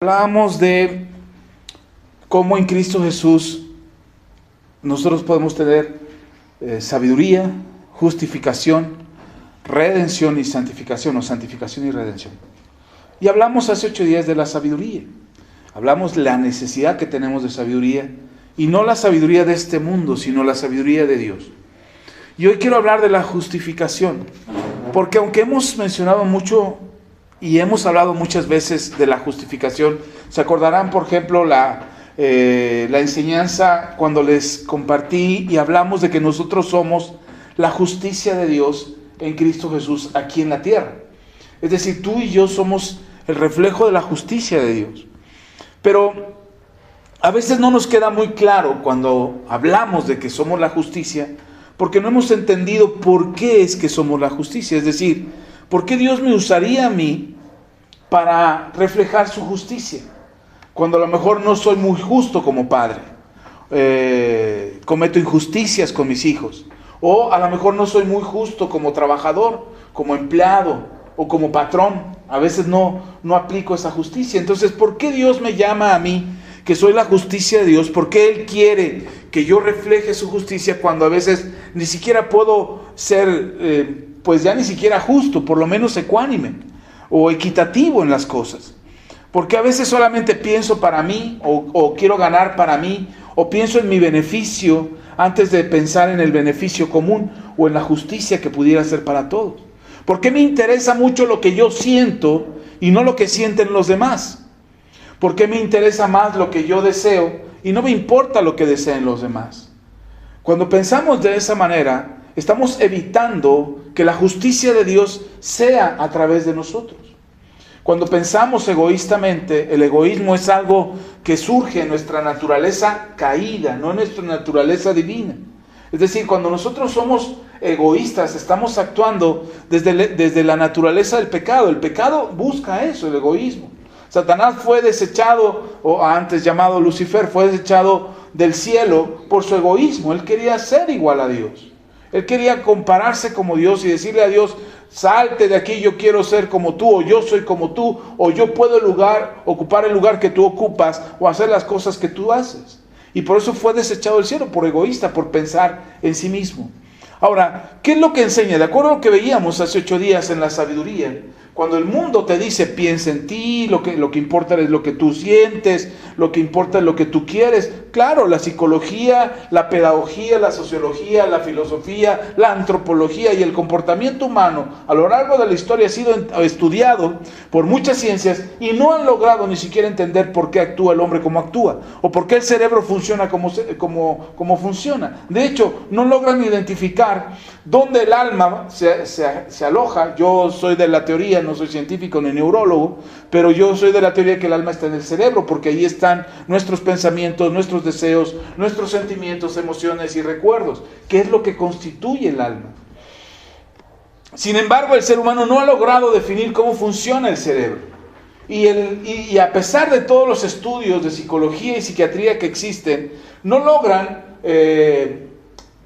Hablábamos de cómo en Cristo Jesús nosotros podemos tener sabiduría, justificación, redención y santificación, o santificación y redención. Y hablamos hace 8 días de la sabiduría. Hablamos de la necesidad que tenemos de sabiduría, y no la sabiduría de este mundo, sino la sabiduría de Dios. Y hoy quiero hablar de la justificación, porque aunque hemos mencionado mucho y hemos hablado muchas veces de la justificación, se acordarán, por ejemplo, la enseñanza cuando les compartí y hablamos de que nosotros somos la justicia de Dios en Cristo Jesús aquí en la tierra. Es decir, tú y yo somos el reflejo de la justicia de Dios. Pero a veces no nos queda muy claro cuando hablamos de que somos la justicia, porque no hemos entendido por qué es que somos la justicia. Es decir, ¿por qué Dios me usaría a mí para reflejar su justicia? Cuando a lo mejor no soy muy justo como padre, cometo injusticias con mis hijos, o a lo mejor no soy muy justo como trabajador, como empleado o como patrón. A veces no aplico esa justicia. Entonces, ¿por qué Dios me llama a mí, que soy la justicia de Dios? ¿Por qué Él quiere que yo refleje su justicia cuando a veces ni siquiera puedo ser, pues ya ni siquiera justo, por lo menos ecuánime o equitativo en las cosas? Porque a veces solamente pienso para mí, o quiero ganar para mí, o pienso en mi beneficio antes de pensar en el beneficio común o en la justicia que pudiera ser para todos. ¿Por qué me interesa mucho lo que yo siento y no lo que sienten los demás? ¿Por qué me interesa más lo que yo deseo y no me importa lo que deseen los demás? Cuando pensamos de esa manera, estamos evitando que la justicia de Dios sea a través de nosotros. Cuando pensamos egoístamente, el egoísmo es algo que surge en nuestra naturaleza caída, no en nuestra naturaleza divina. Es decir, cuando nosotros somos egoístas, estamos actuando desde la naturaleza del pecado. El pecado busca eso, el egoísmo. Satanás fue desechado, o antes llamado Lucifer, fue desechado del cielo por su egoísmo. Él quería ser igual a Dios. Él quería compararse como Dios y decirle a Dios: salte de aquí, yo quiero ser como tú, o yo soy como tú, o yo puedo ocupar el lugar que tú ocupas, o hacer las cosas que tú haces. Y por eso fue desechado del cielo, por egoísta, por pensar en sí mismo. Ahora, ¿qué es lo que enseña? De acuerdo a lo que veíamos hace 8 días en la sabiduría, cuando el mundo te dice piensa en ti, lo que importa es lo que tú sientes, lo que importa es lo que tú quieres. Claro, la psicología, la pedagogía, la sociología, la filosofía, la antropología y el comportamiento humano a lo largo de la historia ha sido estudiado por muchas ciencias y no han logrado ni siquiera entender por qué actúa el hombre como actúa, o por qué el cerebro funciona como funciona. De hecho, no logran identificar dónde el alma se aloja. Yo soy de la teoría, no soy científico ni neurólogo, pero yo soy de la teoría que el alma está en el cerebro, porque ahí están nuestros pensamientos, nuestros deseos, nuestros sentimientos, emociones y recuerdos, que es lo que constituye el alma. Sin embargo, el ser humano no ha logrado definir cómo funciona el cerebro. Y a pesar de todos los estudios de psicología y psiquiatría que existen, no logran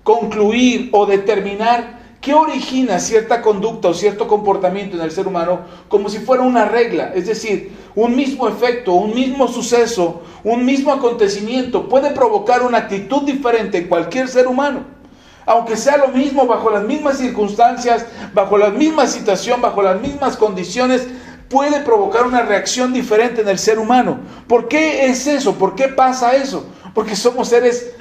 concluir o determinar qué origina cierta conducta o cierto comportamiento en el ser humano, como si fuera una regla. Es decir, un mismo efecto, un mismo suceso, un mismo acontecimiento puede provocar una actitud diferente en cualquier ser humano. Aunque sea lo mismo, bajo las mismas circunstancias, bajo la misma situación, bajo las mismas condiciones, puede provocar una reacción diferente en el ser humano. ¿Por qué es eso? ¿Por qué pasa eso? Porque somos seres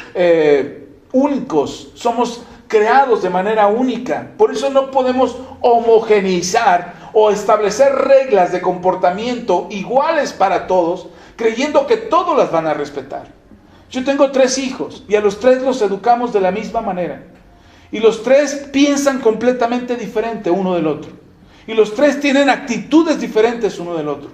únicos, somos creados de manera única. Por eso no podemos homogeneizar o establecer reglas de comportamiento iguales para todos, creyendo que todos las van a respetar. Yo tengo 3 hijos y a los 3 los educamos de la misma manera. Y los 3 piensan completamente diferente uno del otro. Y los 3 tienen actitudes diferentes uno del otro.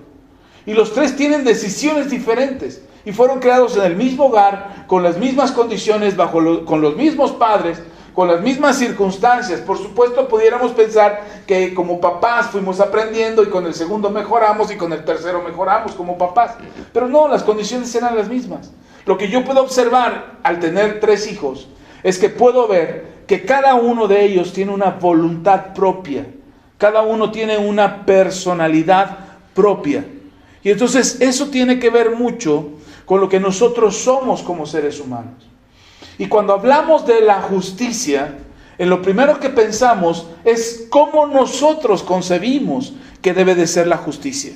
Y los 3 tienen decisiones diferentes. Y fueron creados en el mismo hogar, con las mismas condiciones, con los mismos padres, con las mismas circunstancias. Por supuesto, pudiéramos pensar que como papás fuimos aprendiendo y con el segundo mejoramos y con el tercero mejoramos como papás. Pero no, las condiciones eran las mismas. Lo que yo puedo observar al tener 3 hijos es que puedo ver que cada uno de ellos tiene una voluntad propia. Cada uno tiene una personalidad propia. Y entonces eso tiene que ver mucho con lo que nosotros somos como seres humanos. Y cuando hablamos de la justicia, en lo primero que pensamos es cómo nosotros concebimos que debe de ser la justicia.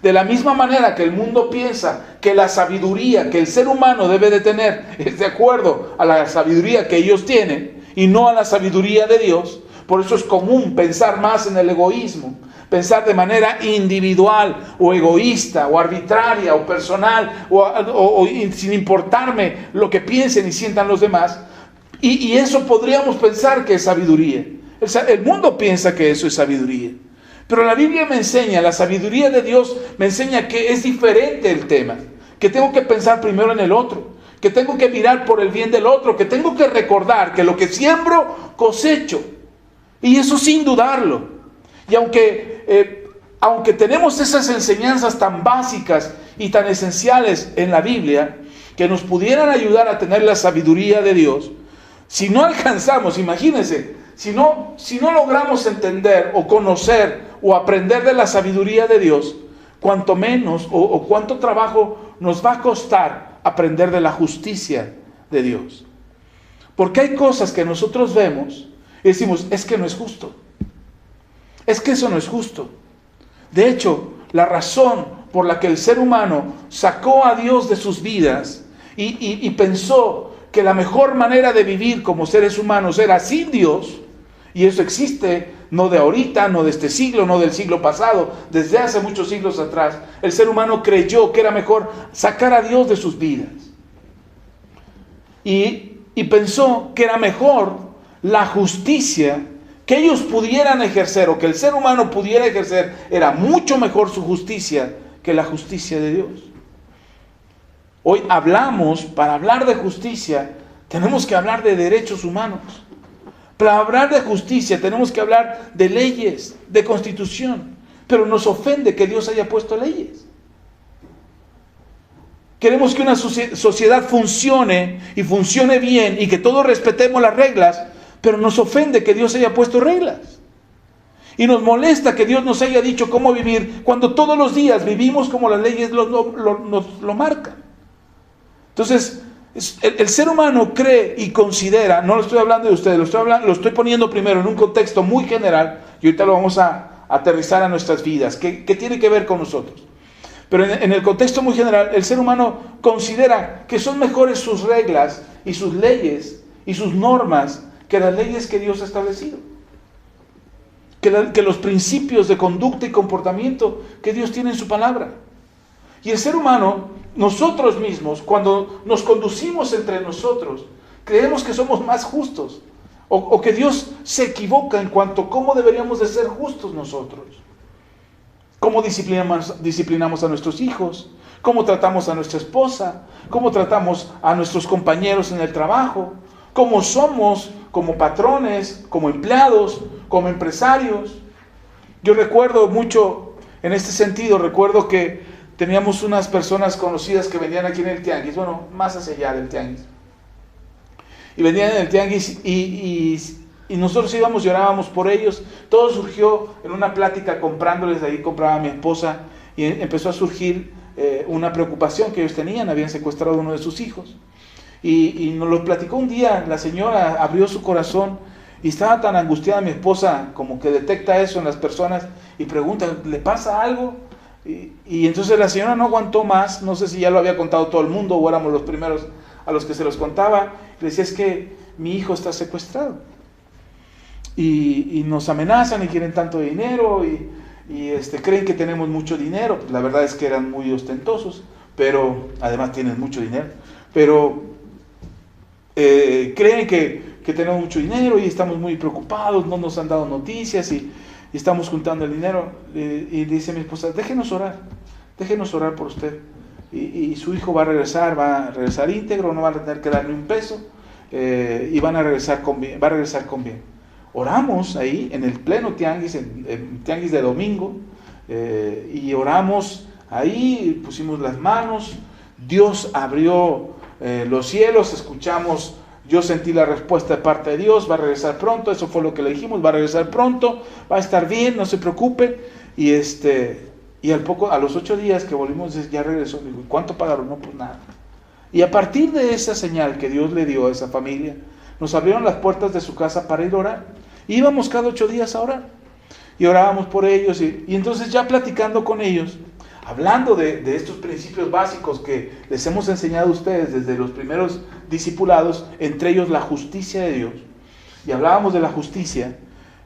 De la misma manera que el mundo piensa que la sabiduría que el ser humano debe de tener es de acuerdo a la sabiduría que ellos tienen y no a la sabiduría de Dios, por eso es común pensar más en el egoísmo, pensar de manera individual o egoísta o arbitraria o personal o sin importarme lo que piensen y sientan los demás. Y eso podríamos pensar que es sabiduría. El mundo piensa que eso es sabiduría. Pero la Biblia me enseña, la sabiduría de Dios me enseña que es diferente el tema. Que tengo que pensar primero en el otro. Que tengo que mirar por el bien del otro. Que tengo que recordar que lo que siembro, cosecho. Y eso sin dudarlo. Y aunque tenemos esas enseñanzas tan básicas y tan esenciales en la Biblia, que nos pudieran ayudar a tener la sabiduría de Dios, si no alcanzamos, imagínense, si no logramos entender o conocer o aprender de la sabiduría de Dios, cuanto menos o cuánto trabajo nos va a costar aprender de la justicia de Dios. Porque hay cosas que nosotros vemos y decimos, es que no es justo. Es que eso no es justo. De hecho, la razón por la que el ser humano sacó a Dios de sus vidas y pensó que la mejor manera de vivir como seres humanos era sin Dios, y eso existe no de ahorita, no de este siglo, no del siglo pasado, desde hace muchos siglos atrás, el ser humano creyó que era mejor sacar a Dios de sus vidas. Y pensó que era mejor la justicia que ellos pudieran ejercer o que el ser humano pudiera ejercer, era mucho mejor su justicia que la justicia de Dios. Hoy para hablar de justicia, tenemos que hablar de derechos humanos. Para hablar de justicia tenemos que hablar de leyes, de constitución. Pero nos ofende que Dios haya puesto leyes. Queremos que una sociedad funcione y funcione bien y que todos respetemos las reglas, pero nos ofende que Dios haya puesto reglas. Y nos molesta que Dios nos haya dicho cómo vivir cuando todos los días vivimos como las leyes nos lo marcan. Entonces, el ser humano cree y considera, no lo estoy hablando de ustedes, lo estoy poniendo primero en un contexto muy general y ahorita lo vamos a aterrizar a nuestras vidas, que tiene que ver con nosotros. Pero en el contexto muy general, el ser humano considera que son mejores sus reglas y sus leyes y sus normas que las leyes que Dios ha establecido. Que los principios de conducta y comportamiento que Dios tiene en su palabra. Y el ser humano, nosotros mismos, cuando nos conducimos entre nosotros, creemos que somos más justos. O que Dios se equivoca en cuanto a cómo deberíamos de ser justos nosotros. Cómo disciplinamos a nuestros hijos, cómo tratamos a nuestra esposa, cómo tratamos a nuestros compañeros en el trabajo, cómo somos como patrones, como empleados, como empresarios. Yo recuerdo mucho, en este sentido, recuerdo que teníamos unas personas conocidas que vendían aquí en el tianguis, bueno, más hacia allá del tianguis. Y vendían en el tianguis y nosotros íbamos y orábamos por ellos. Todo surgió en una plática comprándoles, de ahí compraba mi esposa, y empezó a surgir una preocupación que ellos tenían, habían secuestrado a uno de sus hijos. Y nos lo platicó un día, la señora abrió su corazón y estaba tan angustiada mi esposa, como que detecta eso en las personas y pregunta, ¿le pasa algo? Y entonces la señora no aguantó más, no sé si ya lo había contado todo el mundo o éramos los primeros a los que se los contaba. Le decía, es que mi hijo está secuestrado y nos amenazan y quieren tanto dinero y creen que tenemos mucho dinero. Pues la verdad es que eran muy ostentosos, pero además tienen mucho dinero, pero creen que tenemos mucho dinero y estamos muy preocupados, no nos han dado noticias y estamos juntando el dinero. Y dice mi esposa, déjenos orar por usted. Y su hijo va a regresar íntegro, no va a tener que darle un peso, y va a regresar con bien. Oramos ahí en el pleno tianguis, en tianguis de domingo, y oramos ahí, pusimos las manos, Dios abrió los cielos, escuchamos, yo sentí la respuesta de parte de Dios, va a regresar pronto, eso fue lo que le dijimos, va a regresar pronto, va a estar bien, no se preocupe. Y Y a los 8 días que volvimos, ya regresó. Digo, ¿y cuánto pagaron? No, pues nada. Y a partir de esa señal que Dios le dio a esa familia, nos abrieron las puertas de su casa para ir a orar. Íbamos cada 8 días a orar. Y orábamos por ellos. Y entonces ya platicando con ellos, hablando de estos principios básicos que les hemos enseñado a ustedes desde los primeros discipulados, entre ellos la justicia de Dios. Y hablábamos de la justicia.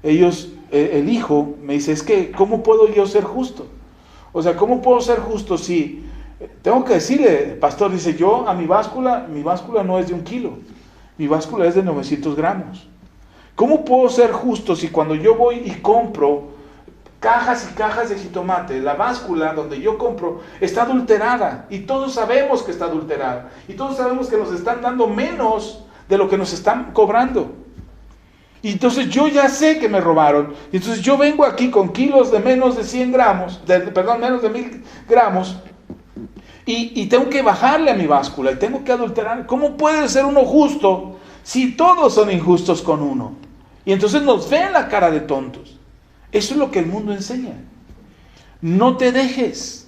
El hijo me dice, es que, ¿cómo puedo yo ser justo? O sea, ¿cómo puedo ser justo si... Tengo que decirle, el pastor dice, yo a mi báscula no es de 1 kilo, mi báscula es de 900 gramos. ¿Cómo puedo ser justo si cuando yo voy y compro cajas y cajas de jitomate, la báscula donde yo compro está adulterada? Y todos sabemos que está adulterada. Y todos sabemos que nos están dando menos de lo que nos están cobrando. Y entonces yo ya sé que me robaron. Y entonces yo vengo aquí con kilos de menos de 100 gramos, menos de 1000 gramos. Y tengo que bajarle a mi báscula y tengo que adulterar. ¿Cómo puede ser uno justo si todos son injustos con uno? Y entonces nos ven la cara de tontos. Eso es lo que el mundo enseña. No te dejes.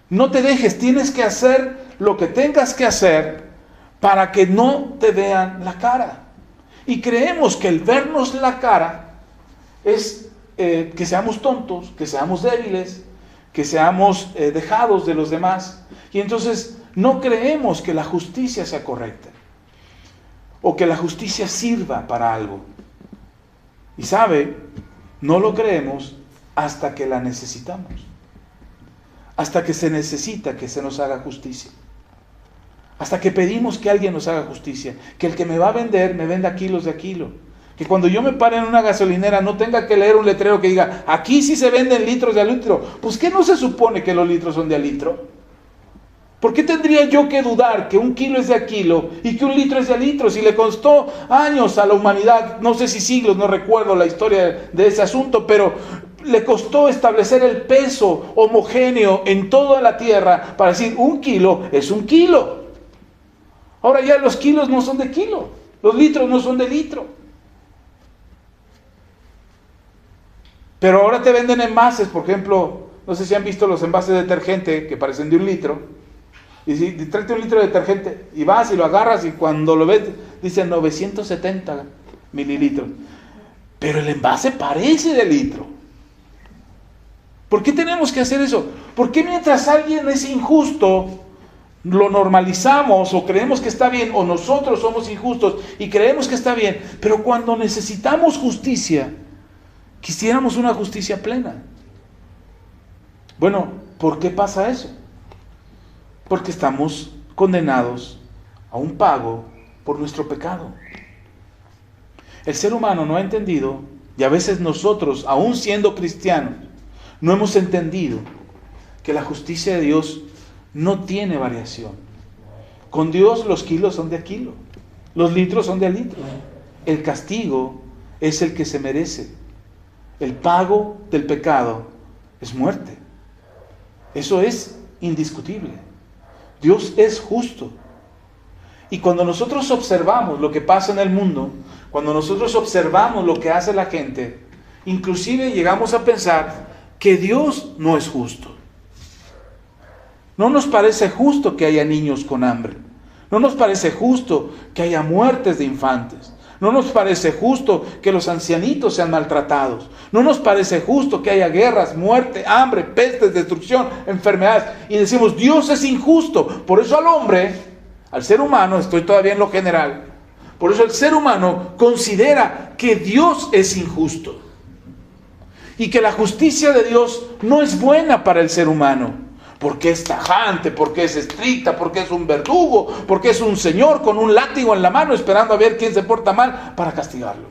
No te dejes. Tienes que hacer lo que tengas que hacer para que no te vean la cara. Y creemos que el vernos la cara es que seamos tontos, que seamos débiles, que seamos dejados de los demás. Y entonces no creemos que la justicia sea correcta o que la justicia sirva para algo. Y sabe, no lo creemos hasta que la necesitamos, hasta que se necesita que se nos haga justicia, hasta que pedimos que alguien nos haga justicia, que el que me va a vender me venda kilos de kilo. Que cuando yo me pare en una gasolinera no tenga que leer un letrero que diga, aquí sí se venden litros de a litro. Pues ¿qué no se supone que los litros son de a litro? ¿Por qué tendría yo que dudar que 1 kilo es de a kilo y que 1 litro es de a litro? Si le costó años a la humanidad, no sé si siglos, no recuerdo la historia de ese asunto, pero le costó establecer el peso homogéneo en toda la tierra para decir 1 kilo es 1 kilo. Ahora ya los kilos no son de kilo, los litros no son de litro. Pero ahora te venden envases, por ejemplo, no sé si han visto los envases de detergente que parecen de 1 litro. Y si tráete 1 litro de detergente y vas y lo agarras y cuando lo ves dice 970 mililitros. Pero el envase parece de litro. ¿Por qué tenemos que hacer eso? ¿Por qué mientras alguien es injusto lo normalizamos o creemos que está bien, o nosotros somos injustos y creemos que está bien, pero cuando necesitamos justicia quisiéramos una justicia plena? Bueno, ¿por qué pasa eso? Porque estamos condenados a un pago por nuestro pecado. El ser humano no ha entendido, y a veces nosotros, aún siendo cristianos, no hemos entendido que la justicia de Dios no tiene variación. Con Dios los kilos son de a kilo, los litros son de a litro. El castigo es el que se merece. El pago del pecado es muerte. Eso es indiscutible. Dios es justo. Y cuando nosotros observamos lo que pasa en el mundo, cuando nosotros observamos lo que hace la gente, inclusive llegamos a pensar que Dios no es justo. No nos parece justo que haya niños con hambre. No nos parece justo que haya muertes de infantes. No nos parece justo que los ancianitos sean maltratados. No nos parece justo que haya guerras, muerte, hambre, pestes, destrucción, enfermedades. Y decimos, Dios es injusto. Por eso al hombre, al ser humano, estoy todavía en lo general, por eso el ser humano considera que Dios es injusto. Y que la justicia de Dios no es buena para el ser humano. Porque es tajante, porque es estricta, porque es un verdugo, porque es un señor con un látigo en la mano esperando a ver quién se porta mal para castigarlo.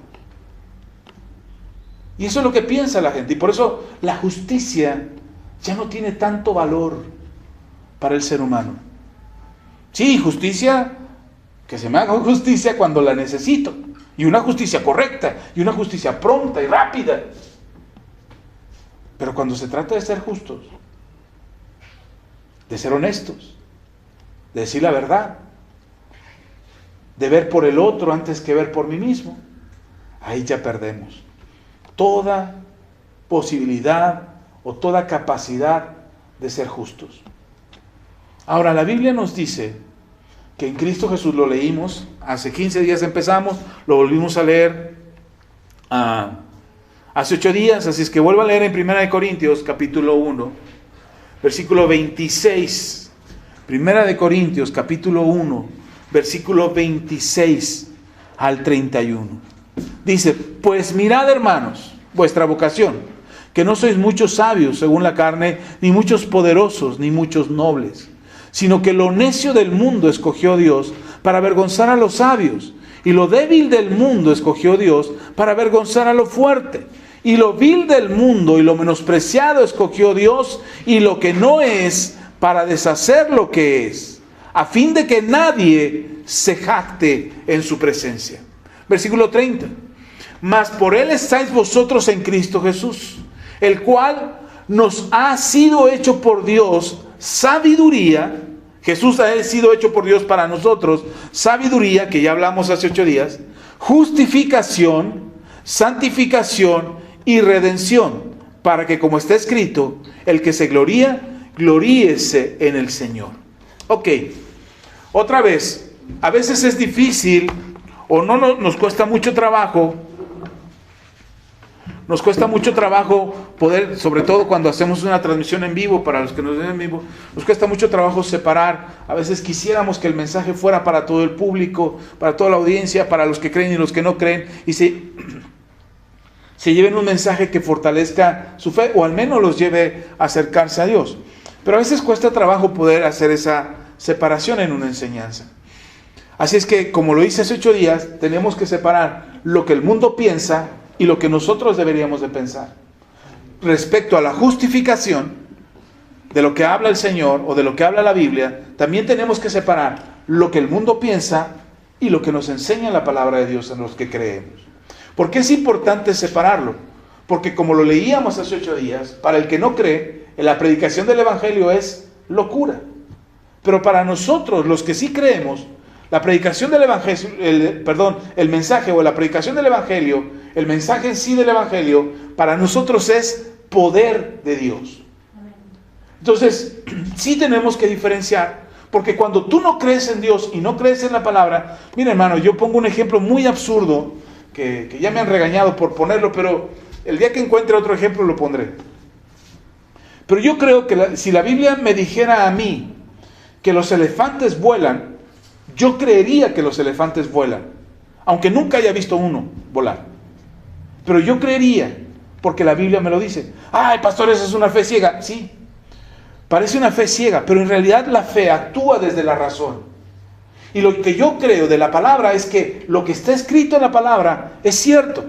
Y eso es lo que piensa la gente. Y por eso la justicia ya no tiene tanto valor para el ser humano. Sí, justicia, que se me haga justicia cuando la necesito. Y una justicia correcta, y una justicia pronta y rápida. Pero cuando se trata de ser justos, de ser honestos, de decir la verdad, de ver por el otro antes que ver por mí mismo, ahí ya perdemos toda posibilidad o toda capacidad de ser justos. Ahora, la Biblia nos dice que en Cristo Jesús, lo leímos, hace 15 días empezamos, lo volvimos a leer hace 8 días, así es que vuelvo a leer en 1 Corintios capítulo 1, versículo 26. 1 Corintios capítulo 1, versículo 26 al 31. Dice: pues mirad, hermanos, vuestra vocación, que no sois muchos sabios según la carne, ni muchos poderosos, ni muchos nobles, sino que lo necio del mundo escogió Dios para avergonzar a los sabios, y lo débil del mundo escogió Dios para avergonzar a lo fuerte, y lo vil del mundo y lo menospreciado escogió Dios, y lo que no es, para deshacer lo que es, a fin de que nadie se jacte en su presencia. Versículo 30. Mas por él estáis vosotros en Cristo Jesús, el cual nos ha sido hecho por Dios sabiduría. Jesús ha sido hecho por Dios para nosotros sabiduría, que ya hablamos hace 8 días, justificación, santificación y redención, para que, como está escrito, el que se gloría, gloríese en el Señor. Ok, otra vez, a veces es difícil o nos cuesta mucho trabajo. Nos cuesta mucho trabajo poder, sobre todo cuando hacemos una transmisión en vivo, para los que nos ven en vivo, nos cuesta mucho trabajo separar. A veces quisiéramos que el mensaje fuera para todo el público, para toda la audiencia, para los que creen y los que no creen, y se lleven un mensaje que fortalezca su fe, o al menos los lleve a acercarse a Dios. Pero a veces cuesta trabajo poder hacer esa separación en una enseñanza. Así es que, como lo hice hace 8 días, tenemos que separar lo que el mundo piensa y lo que nosotros deberíamos de pensar. Respecto a la justificación, de lo que habla el Señor o de lo que habla la Biblia, también tenemos que separar lo que el mundo piensa y lo que nos enseña la palabra de Dios en los que creemos. ¿Por qué es importante separarlo? Porque, como lo leíamos hace 8 días, para el que no cree, la predicación del Evangelio es locura. Pero para nosotros, los que sí creemos, la predicación del Evangelio, el mensaje o la predicación del Evangelio, el mensaje en sí del Evangelio, para nosotros es poder de Dios. Entonces, sí tenemos que diferenciar, porque cuando tú no crees en Dios y no crees en la palabra, mira, hermano, yo pongo un ejemplo muy absurdo, que ya me han regañado por ponerlo, pero el día que encuentre otro ejemplo lo pondré. Pero yo creo que si la Biblia me dijera a mí que los elefantes vuelan, yo creería que los elefantes vuelan, aunque nunca haya visto uno volar. Pero yo creería, porque la Biblia me lo dice. Ay, pastor, esa es una fe ciega. Sí, parece una fe ciega, pero en realidad la fe actúa desde la razón. Y lo que yo creo de la palabra es que lo que está escrito en la palabra es cierto.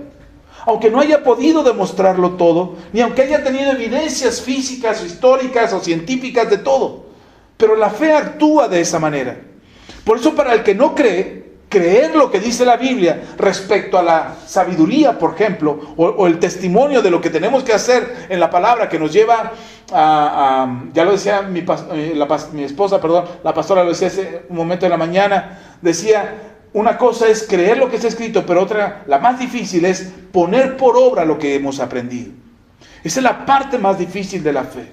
Aunque no haya podido demostrarlo todo, ni aunque haya tenido evidencias físicas, históricas o científicas de todo. Pero la fe actúa de esa manera. Por eso, para el que no cree, creer lo que dice la Biblia respecto a la sabiduría, por ejemplo, o el testimonio de lo que tenemos que hacer en la palabra, que nos lleva ya lo decía mi esposa, la pastora lo decía hace un momento de la mañana, decía, una cosa es creer lo que está escrito, pero otra, la más difícil, es poner por obra lo que hemos aprendido. Esa es la parte más difícil de la fe.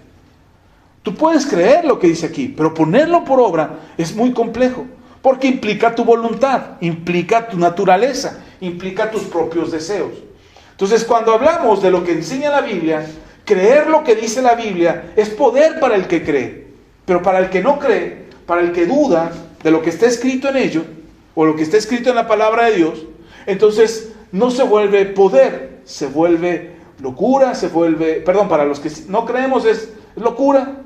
Tú puedes creer lo que dice aquí, pero ponerlo por obra es muy complejo, porque implica tu voluntad, implica tu naturaleza, implica tus propios deseos. Entonces, cuando hablamos de lo que enseña la Biblia, creer lo que dice la Biblia es poder para el que cree, pero para el que no cree, para el que duda de lo que está escrito en ello, o lo que está escrito en la palabra de Dios, entonces no se vuelve poder, se vuelve locura, para los que no creemos es locura,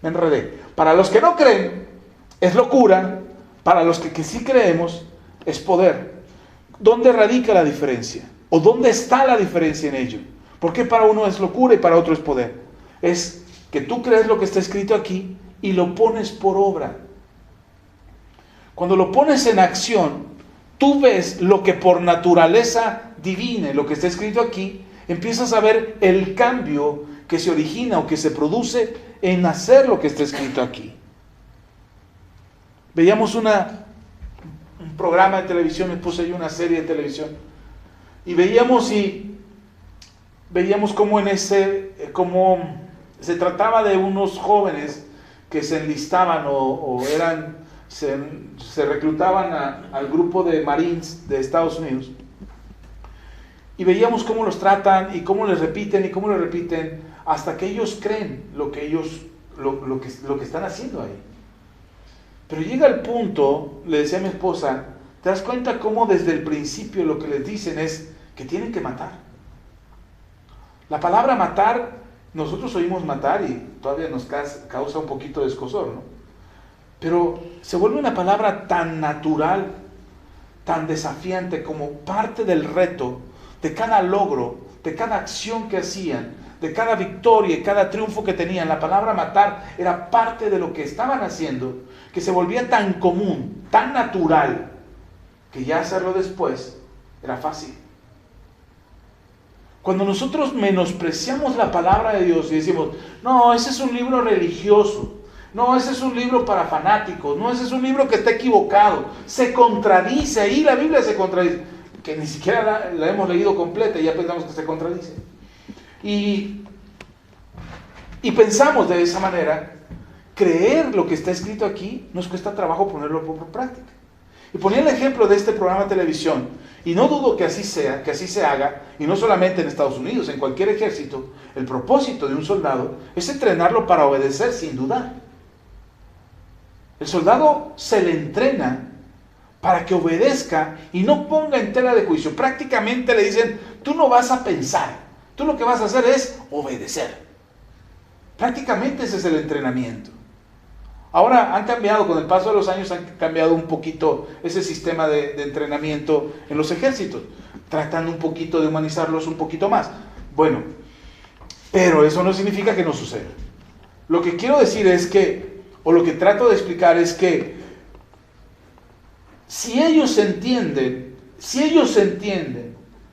me enredé. Para los que no creen es locura, para los que sí creemos es poder. ¿Dónde radica la diferencia? ¿O dónde está la diferencia en ello? ¿Por qué para uno es locura y para otro es poder? Es que tú crees lo que está escrito aquí y lo pones por obra. Cuando lo pones en acción, tú ves lo que por naturaleza divina, lo que está escrito aquí, empiezas a ver el cambio que se origina o que se produce en hacer lo que está escrito aquí. Veíamos un programa de televisión, me puse yo una serie de televisión, y veíamos y veíamos cómo cómo se trataba de unos jóvenes que se enlistaban se reclutaban al grupo de Marines de Estados Unidos. Y veíamos cómo los tratan y cómo les repiten hasta que ellos creen lo que están haciendo ahí. Pero llega el punto, le decía a mi esposa, ¿te das cuenta cómo desde el principio lo que les dicen es que tienen que matar? La palabra matar, nosotros oímos matar y todavía nos causa un poquito de escozor, ¿no? Pero se vuelve una palabra tan natural, tan desafiante, como parte del reto, de cada logro, de cada acción que hacían, de cada victoria y cada triunfo que tenían. La palabra matar era parte de lo que estaban haciendo, que se volvía tan común, tan natural, que ya hacerlo después era fácil. Cuando nosotros menospreciamos la palabra de Dios y decimos, no, ese es un libro religioso, no, ese es un libro para fanáticos, no, ese es un libro que está equivocado, se contradice, ahí la Biblia se contradice, que ni siquiera la hemos leído completa y ya pensamos que se contradice. Y pensamos de esa manera, creer lo que está escrito aquí, nos cuesta trabajo ponerlo por práctica. Y ponía el ejemplo de este programa de televisión, y no dudo que así sea, que así se haga, y no solamente en Estados Unidos, en cualquier ejército, el propósito de un soldado es entrenarlo para obedecer sin dudar. El soldado se le entrena para que obedezca y no ponga en tela de juicio. Prácticamente le dicen, tú no vas a pensar, tú lo que vas a hacer es obedecer. Prácticamente ese es el entrenamiento. Ahora han cambiado, con el paso de los años han cambiado un poquito ese sistema de entrenamiento en los ejércitos, tratando un poquito de humanizarlos un poquito más. Bueno, pero eso no significa que no suceda. Lo que quiero decir es que, o lo que trato de explicar es que, si ellos entienden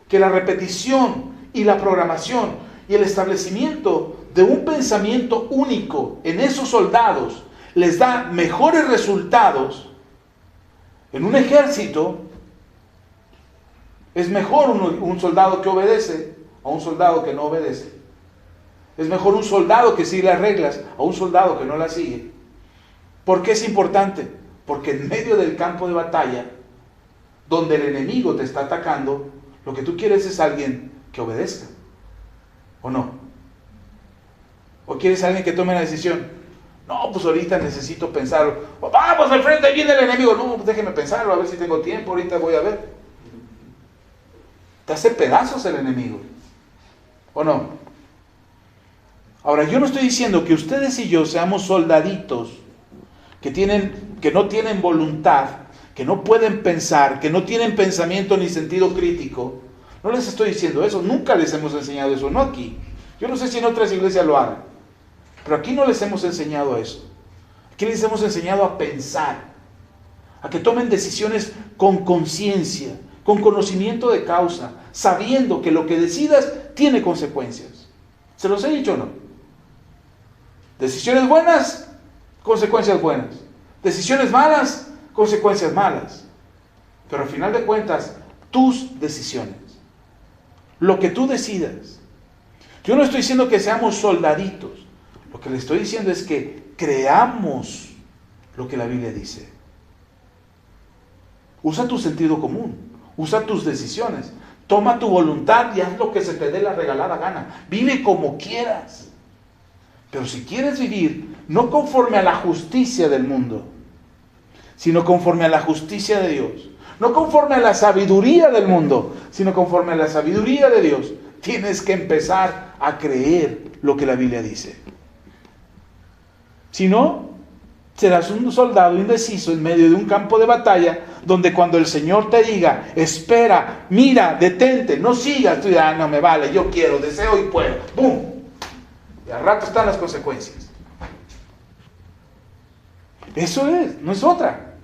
que la repetición y la programación y el establecimiento de un pensamiento único en esos soldados les da mejores resultados, en un ejército es mejor un soldado que obedece a un soldado que no obedece. Es mejor un soldado que sigue las reglas a un soldado que no las sigue. ¿Por qué es importante? Porque en medio del campo de batalla, donde el enemigo te está atacando, lo que tú quieres es alguien que obedezca, ¿o no? ¿O quieres alguien que tome la decisión? No, pues ahorita necesito pensarlo. Vamos al frente, ahí viene el enemigo. No, pues déjeme pensarlo, a ver si tengo tiempo, ahorita voy a ver. Te hace pedazos el enemigo, ¿o no? Ahora, yo no estoy diciendo que ustedes y yo seamos soldaditos que no tienen voluntad, que no pueden pensar, que no tienen pensamiento ni sentido crítico. No les estoy diciendo eso, nunca les hemos enseñado eso, no aquí. Yo no sé si en otras iglesias lo hagan, pero aquí no les hemos enseñado eso. Aquí les hemos enseñado a pensar, a que tomen decisiones con conciencia, con conocimiento de causa, sabiendo que lo que decidas tiene consecuencias. ¿Se los he dicho o no? Decisiones buenas, consecuencias buenas. Decisiones malas, consecuencias malas. Pero al final de cuentas, tus decisiones, lo que tú decidas. Yo no estoy diciendo que seamos soldaditos. Lo que le estoy diciendo es que creamos lo que la Biblia dice. Usa tu sentido común, usa tus decisiones, toma tu voluntad y haz lo que se te dé la regalada gana. Vive como quieras. Pero si quieres vivir no conforme a la justicia del mundo, sino conforme a la justicia de Dios, no conforme a la sabiduría del mundo, sino conforme a la sabiduría de Dios, tienes que empezar a creer lo que la Biblia dice. Si no, serás un soldado indeciso en medio de un campo de batalla, donde cuando el Señor te diga, espera, mira, detente, no sigas, tú dirás, no me vale, yo quiero, deseo y puedo, ¡bum! Y al rato están las consecuencias. Eso es, no es otra.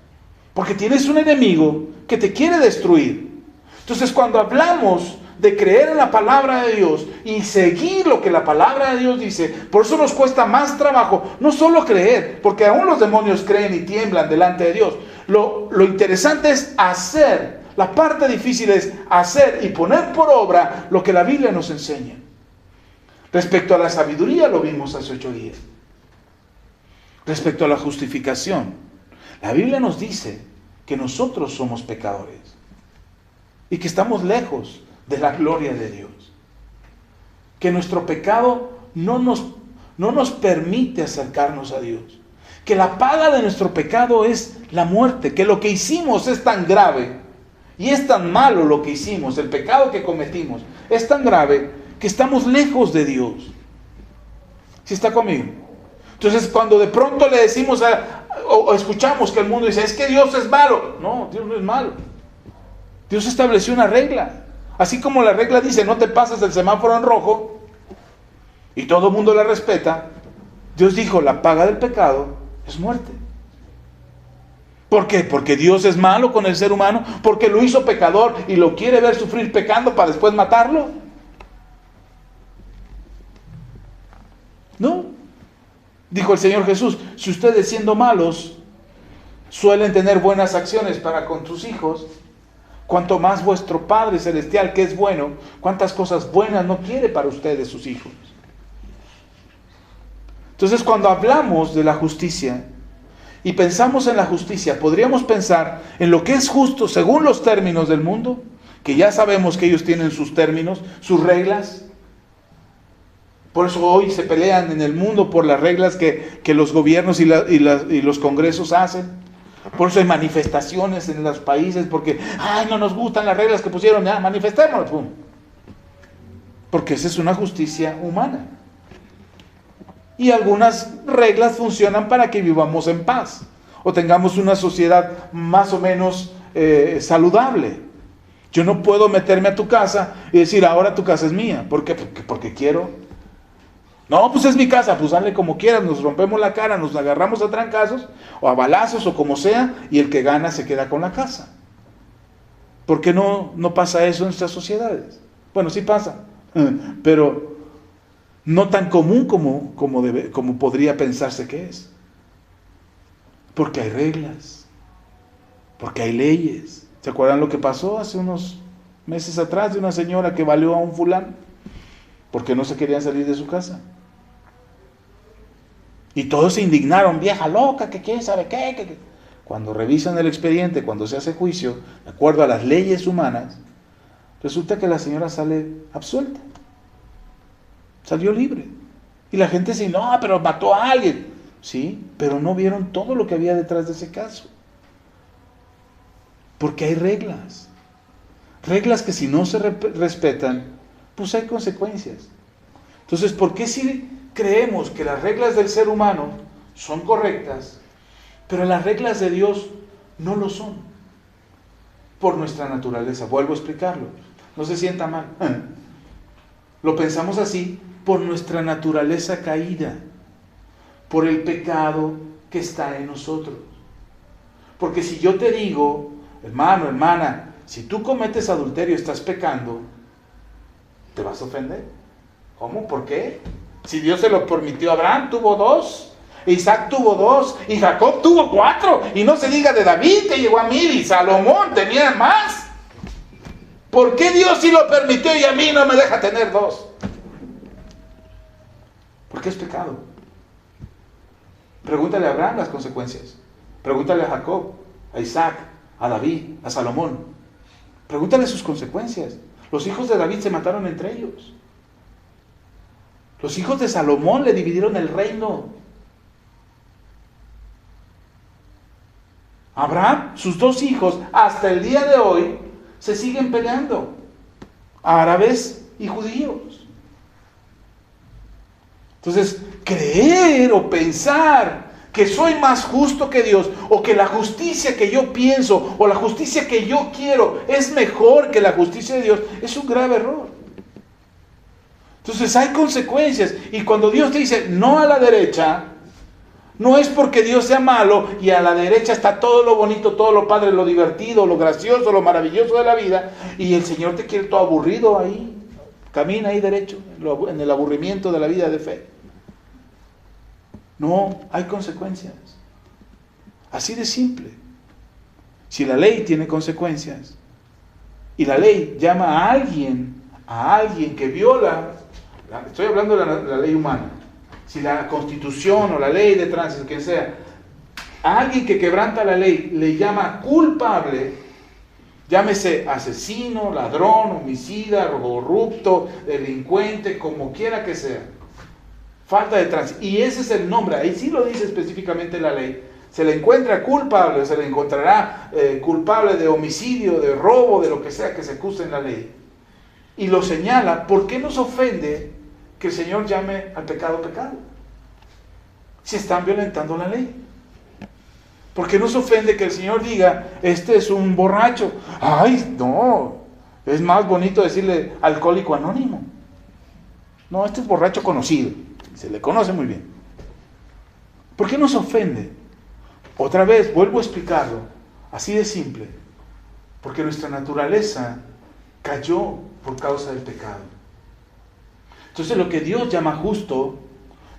Porque tienes un enemigo que te quiere destruir. Entonces, cuando hablamos de creer en la palabra de Dios y seguir lo que la palabra de Dios dice, por eso nos cuesta más trabajo, no solo creer, porque aún los demonios creen y tiemblan delante de Dios. Lo interesante es hacer, la parte difícil es hacer y poner por obra lo que la Biblia nos enseña. Respecto a la sabiduría, lo vimos hace 8 días. Respecto a la justificación, la Biblia nos dice que nosotros somos pecadores y que estamos lejos de la gloria de Dios. Que nuestro pecado no nos permite acercarnos a Dios. Que la paga de nuestro pecado es la muerte. Que lo que hicimos es tan grave y es tan malo lo que hicimos, el pecado que cometimos, es tan grave que estamos lejos de Dios. ¿Sí está conmigo? Entonces, cuando de pronto le decimos o escuchamos que el mundo dice, es que Dios es malo. No, Dios no es malo. Dios estableció una regla. Así como la regla dice, no te pases el semáforo en rojo, y todo el mundo la respeta, Dios dijo, la paga del pecado es muerte. ¿Por qué? Porque Dios es malo con el ser humano, porque lo hizo pecador y lo quiere ver sufrir pecando para después matarlo. No. Dijo el Señor Jesús, si ustedes siendo malos suelen tener buenas acciones para con sus hijos, cuanto más vuestro Padre Celestial, que es bueno, cuántas cosas buenas no quiere para ustedes, sus hijos. Entonces, cuando hablamos de la justicia y pensamos en la justicia, podríamos pensar en lo que es justo según los términos del mundo, que ya sabemos que ellos tienen sus términos, sus reglas. Por eso hoy se pelean en el mundo por las reglas que los gobiernos y los congresos hacen. Por eso hay manifestaciones en los países, porque, no nos gustan las reglas que pusieron, ya, manifestémonos, pum. Porque esa es una justicia humana. Y algunas reglas funcionan para que vivamos en paz, o tengamos una sociedad más o menos saludable. Yo no puedo meterme a tu casa y decir, ahora tu casa es mía. ¿Por qué? Porque quiero. No, pues es mi casa, pues dale como quieras, nos rompemos la cara, nos agarramos a trancazos, o a balazos, o como sea, y el que gana se queda con la casa. ¿Por qué no pasa eso en nuestras sociedades? Bueno, sí pasa, pero no tan común como podría pensarse que es. Porque hay reglas, porque hay leyes. ¿Se acuerdan lo que pasó hace unos meses atrás de una señora que baleó a un fulano? Porque no se querían salir de su casa. Y todos se indignaron, vieja loca, que quién sabe qué. Cuando revisan el expediente, cuando se hace juicio, de acuerdo a las leyes humanas, resulta que la señora sale absuelta. Salió libre. Y la gente dice, no, pero mató a alguien. Sí, pero no vieron todo lo que había detrás de ese caso. Porque hay reglas. Reglas que si no se respetan, pues hay consecuencias. Entonces, ¿por qué si creemos que las reglas del ser humano son correctas, pero las reglas de Dios no lo son? Por nuestra naturaleza. Vuelvo a explicarlo. No se sienta mal. Lo pensamos así por nuestra naturaleza caída, por el pecado que está en nosotros. Porque si yo te digo, hermano, hermana, si tú cometes adulterio estás pecando, ¿te vas a ofender? ¿Cómo? ¿Por qué? Si Dios se lo permitió a Abraham, tuvo 2, Isaac tuvo 2, y Jacob tuvo 4, y no se diga de David que llegó a 1000, y Salomón tenía más. ¿Por qué Dios sí lo permitió y a mí no me deja tener 2? Porque es pecado. Pregúntale a Abraham las consecuencias. Pregúntale a Jacob, a Isaac, a David, a Salomón. Pregúntale sus consecuencias. Los hijos de David se mataron entre ellos. Los hijos de Salomón le dividieron el reino. Abraham, sus 2 hijos, hasta el día de hoy, se siguen peleando. Árabes y judíos. Entonces, creer o pensar que soy más justo que Dios, o que la justicia que yo pienso, o la justicia que yo quiero, es mejor que la justicia de Dios, es un grave error. Entonces hay consecuencias, y cuando Dios te dice no a la derecha, no es porque Dios sea malo y a la derecha está todo lo bonito, todo lo padre, lo divertido, lo gracioso, lo maravilloso de la vida, y el Señor te quiere todo aburrido ahí. Camina ahí derecho, en el aburrimiento de la vida de fe. No, hay consecuencias. Así de simple. Si la ley tiene consecuencias, y la ley llama a alguien que viola estoy hablando de la ley humana, si la Constitución o la ley de tránsito, quien sea, a alguien que quebranta la ley le llama culpable, llámese asesino, ladrón, homicida, corrupto, delincuente, como quiera que sea, falta de tránsito, y ese es el nombre, ahí sí lo dice específicamente la ley, se le encuentra culpable, se le encontrará culpable de homicidio, de robo, de lo que sea que se acuse en la ley, y lo señala. ¿Por qué nos ofende que el Señor llame al pecado pecado? Si están violentando la ley. ¿Por qué nos ofende que el Señor diga, este es un borracho? Ay, no, es más bonito decirle alcohólico anónimo. No, este es borracho conocido, se le conoce muy bien. ¿Por qué nos ofende? Otra vez, vuelvo a explicarlo, así de simple, porque nuestra naturaleza cayó por causa del pecado. Entonces lo que Dios llama justo,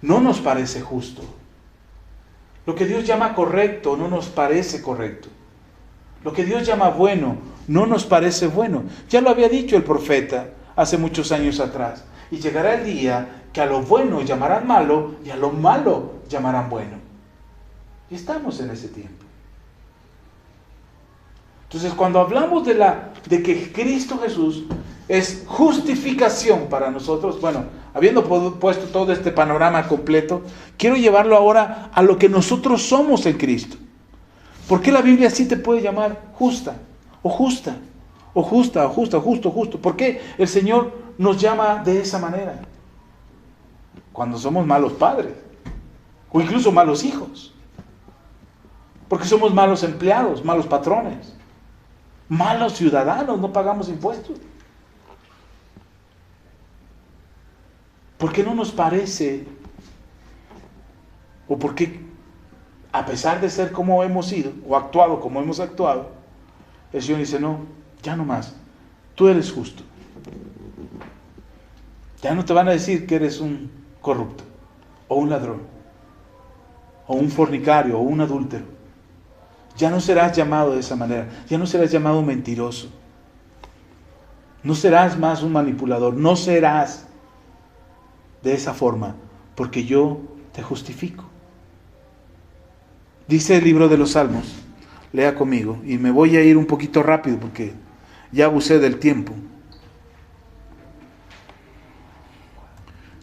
no nos parece justo. Lo que Dios llama correcto, no nos parece correcto. Lo que Dios llama bueno, no nos parece bueno. Ya lo había dicho el profeta hace muchos años atrás. Y llegará el día que a lo bueno llamarán malo y a lo malo llamarán bueno. Y estamos en ese tiempo. Entonces, cuando hablamos de que Cristo Jesús es justificación para nosotros, bueno, habiendo puesto todo este panorama completo, quiero llevarlo ahora a lo que nosotros somos en Cristo. ¿Por qué la Biblia sí te puede llamar justa? O justa, o justa, o justa, o justo, justo. ¿Por qué el Señor nos llama de esa manera? Cuando somos malos padres, o incluso malos hijos. Porque somos malos empleados, malos patrones, malos ciudadanos, no pagamos impuestos. ¿Por qué no nos parece, o por qué, a pesar de ser como hemos sido, o actuado como hemos actuado, el Señor dice, no, ya no más, tú eres justo. Ya no te van a decir que eres un corrupto, o un ladrón, o un fornicario, o un adúltero. Ya no serás llamado de esa manera, ya no serás llamado mentiroso. No serás más un manipulador, no serás de esa forma, porque yo te justifico. Dice el libro de los Salmos, lea conmigo, y me voy a ir un poquito rápido porque ya abusé del tiempo.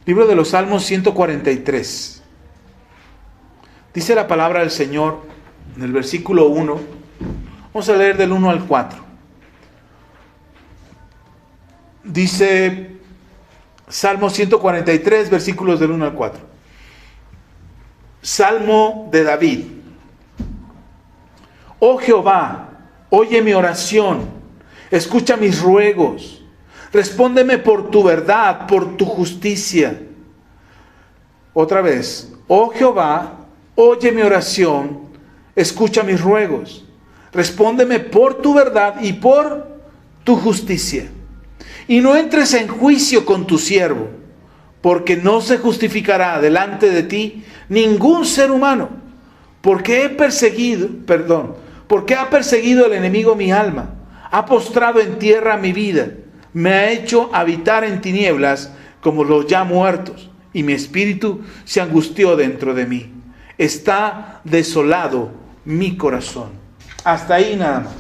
Libro de los Salmos 143. Dice la palabra del Señor en el versículo 1. Vamos a leer del 1 al 4. Dice Salmo 143, versículos del 1 al 4. Salmo de David. Oh Jehová, oye mi oración, escucha mis ruegos, respóndeme por tu verdad, por tu justicia. Otra vez, oh Jehová, oye mi oración, escucha mis ruegos, respóndeme por tu verdad y por tu justicia. Y no entres en juicio con tu siervo, porque no se justificará delante de ti ningún ser humano, porque ha perseguido el enemigo mi alma, ha postrado en tierra mi vida, me ha hecho habitar en tinieblas como los ya muertos, y mi espíritu se angustió dentro de mí. Está desolado mi corazón. Hasta ahí nada más.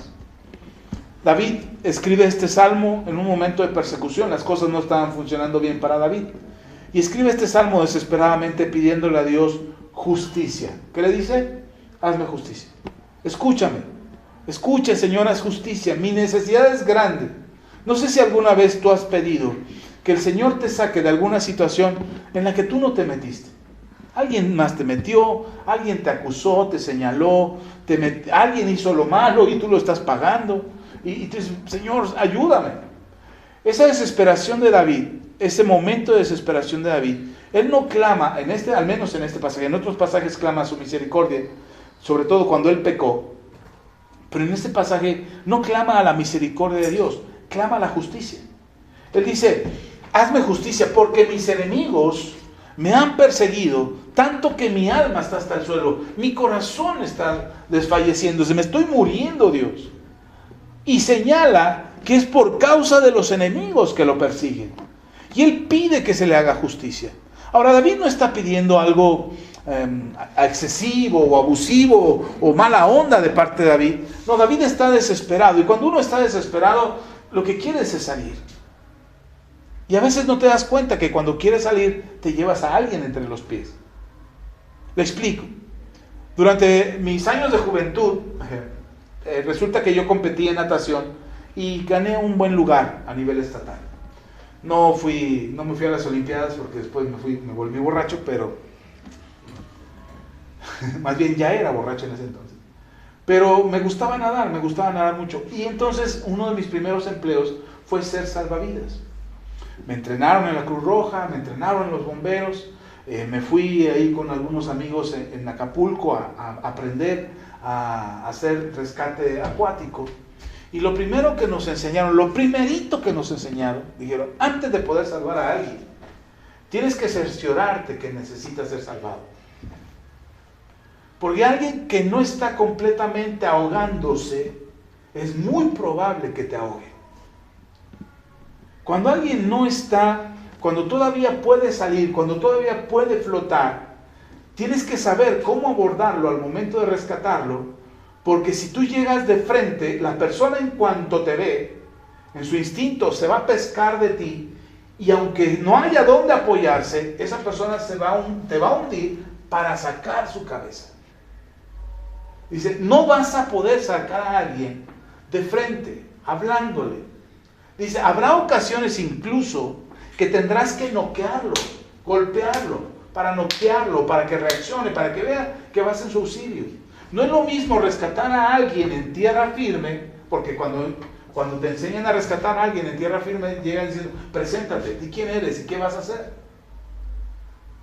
David escribe este salmo en un momento de persecución. Las cosas no estaban funcionando bien para David. Y escribe este salmo desesperadamente pidiéndole a Dios justicia. ¿Qué le dice? Hazme justicia. Escúchame. Escucha, Señor, haz justicia. Mi necesidad es grande. No sé si alguna vez tú has pedido que el Señor te saque de alguna situación en la que tú no te metiste. Alguien más te metió, alguien te acusó, te señaló, alguien hizo lo malo y tú lo estás pagando. Y tú dices, Señor, ayúdame. Esa desesperación de David, ese momento de desesperación de David, él no clama, al menos en este pasaje, en otros pasajes clama su misericordia, sobre todo cuando él pecó. Pero en este pasaje no clama a la misericordia de Dios, clama a la justicia. Él dice, hazme justicia porque mis enemigos me han perseguido, tanto que mi alma está hasta el suelo, mi corazón está desfalleciéndose, me estoy muriendo, Dios. Y señala que es por causa de los enemigos que lo persiguen. Y él pide que se le haga justicia. Ahora, David no está pidiendo algo excesivo o abusivo o mala onda de parte de David. No, David está desesperado. Y cuando uno está desesperado, lo que quieres es salir. Y a veces no te das cuenta que cuando quieres salir, te llevas a alguien entre los pies. Le explico. Durante mis años de juventud, resulta que yo competí en natación y gané un buen lugar a nivel estatal. No me fui a las Olimpiadas porque después me volví borracho, pero más bien ya era borracho en ese entonces. Pero me gustaba nadar mucho. Y entonces uno de mis primeros empleos fue ser salvavidas. Me entrenaron en la Cruz Roja, me entrenaron en los bomberos. Me fui ahí con algunos amigos en Acapulco a aprender a hacer rescate acuático. Y lo primerito que nos enseñaron, dijeron, antes de poder salvar a alguien, tienes que cerciorarte que necesitas ser salvado. Porque alguien que no está completamente ahogándose, es muy probable que te ahogue. Cuando alguien no está, cuando todavía puede salir, cuando todavía puede flotar, tienes que saber cómo abordarlo al momento de rescatarlo, porque si tú llegas de frente, la persona en cuanto te ve, en su instinto se va a pescar de ti, y aunque no haya dónde apoyarse, esa persona te va a hundir para sacar su cabeza. Dice, no vas a poder sacar a alguien de frente, hablándole. Dice, habrá ocasiones incluso que tendrás que noquearlo, golpearlo, para que reaccione, para que vea que vas en su auxilio. No es lo mismo rescatar a alguien en tierra firme, porque cuando te enseñan a rescatar a alguien en tierra firme, llegan diciendo, preséntate, ¿y quién eres? ¿Y qué vas a hacer?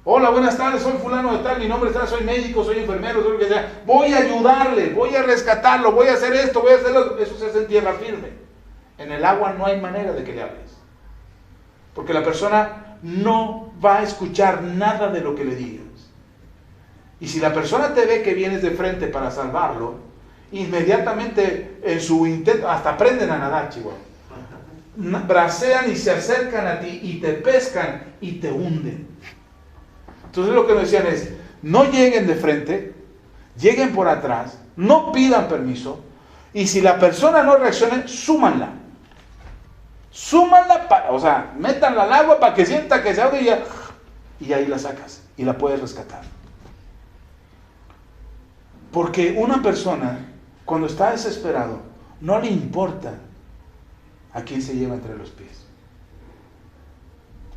Hola, buenas tardes, soy fulano de tal, mi nombre es tal, soy médico, soy enfermero, soy lo que sea. Voy a ayudarle, voy a rescatarlo, voy a hacer esto, voy a hacer lo. Eso se hace en tierra firme. En el agua no hay manera de que le hables. Porque la persona no va a escuchar nada de lo que le digas. Y si la persona te ve que vienes de frente para salvarlo, inmediatamente en su intento, hasta aprenden a nadar, chihuahua. Bracean y se acercan a ti y te pescan y te hunden. Entonces lo que nos decían es, no lleguen de frente, lleguen por atrás, no pidan permiso, y si la persona no reacciona, súmanla. Métanla al agua para que sienta que se ahogue y ahí la sacas y la puedes rescatar. Porque una persona, cuando está desesperado, no le importa a quién se lleva entre los pies.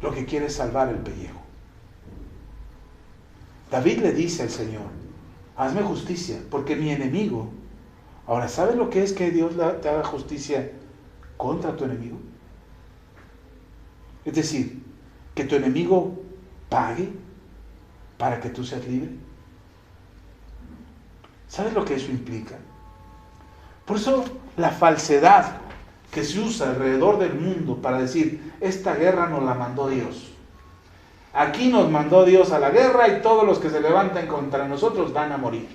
Lo que quiere es salvar el pellejo. David le dice al Señor, hazme justicia, porque mi enemigo. Ahora, ¿sabes lo que es que Dios te haga justicia contra tu enemigo? Es decir, que tu enemigo pague para que tú seas libre. ¿Sabes lo que eso implica? Por eso la falsedad que se usa alrededor del mundo para decir, esta guerra nos la mandó Dios. Aquí nos mandó Dios a la guerra y todos los que se levanten contra nosotros van a morir.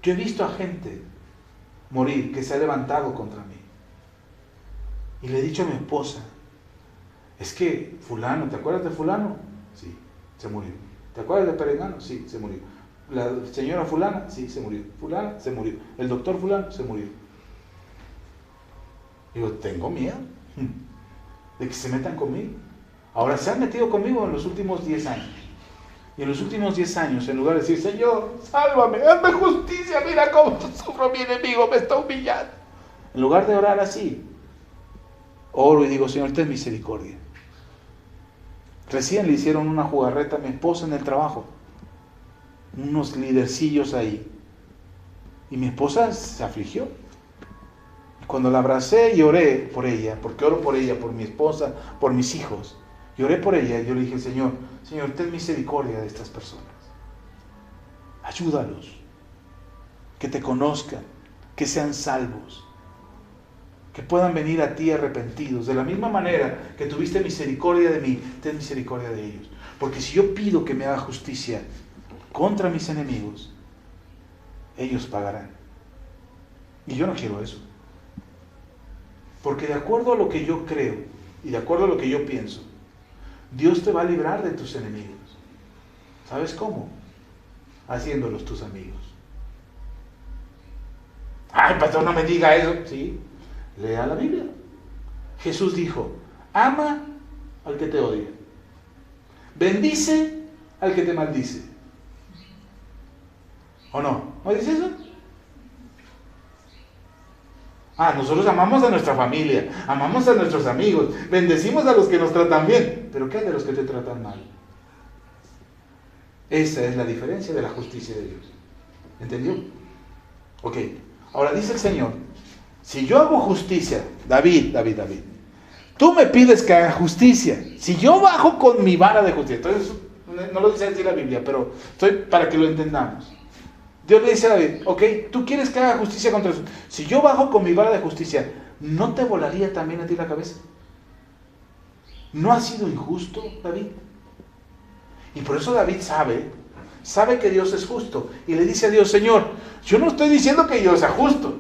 Yo he visto a gente morir que se ha levantado contra mí. Y le he dicho a mi esposa, es que fulano, ¿te acuerdas de fulano? Sí, se murió. ¿Te acuerdas de Perengano? Sí, se murió. La señora fulana, sí, se murió. Fulana, se murió. El doctor fulano, se murió. Digo, tengo miedo de que se metan conmigo. Ahora se han metido conmigo en los últimos 10 años. Y en los últimos 10 años, en lugar de decir, Señor, sálvame, hazme justicia, mira cómo sufro mi enemigo, me está humillando. En lugar de orar así, oro y digo, Señor, ten misericordia. Recién le hicieron una jugarreta a mi esposa en el trabajo. Unos lidercillos ahí. Y mi esposa se afligió. Cuando la abracé y oré por ella, porque oro por ella, por mi esposa, por mis hijos, y oré por ella, y yo le dije, Señor, ten misericordia de estas personas. Ayúdalos, que te conozcan, que sean salvos, que puedan venir a ti arrepentidos. De la misma manera que tuviste misericordia de mí, ten misericordia de ellos. Porque si yo pido que me haga justicia contra mis enemigos, ellos pagarán. Y yo no quiero eso. Porque de acuerdo a lo que yo creo, y de acuerdo a lo que yo pienso, Dios te va a librar de tus enemigos. ¿Sabes cómo? Haciéndolos tus amigos. Ay, pastor, no me diga eso. Sí, lea la Biblia. Jesús dijo, ama al que te odia. Bendice al que te maldice. ¿O no? ¿No dice eso? Nosotros amamos a nuestra familia, amamos a nuestros amigos, bendecimos a los que nos tratan bien, pero ¿qué hay de los que te tratan mal? Esa es la diferencia de la justicia de Dios. ¿Entendió? Ok, ahora dice el Señor, si yo hago justicia, David, tú me pides que haga justicia, si yo bajo con mi vara de justicia, entonces no lo dice así la Biblia, pero estoy para que lo entendamos. Dios le dice a David, ok, tú quieres que haga justicia contra eso. Si yo bajo con mi vara de justicia, ¿no te volaría también a ti la cabeza? ¿No ha sido injusto, David? Y por eso David sabe que Dios es justo. Y le dice a Dios, Señor, yo no estoy diciendo que yo sea justo.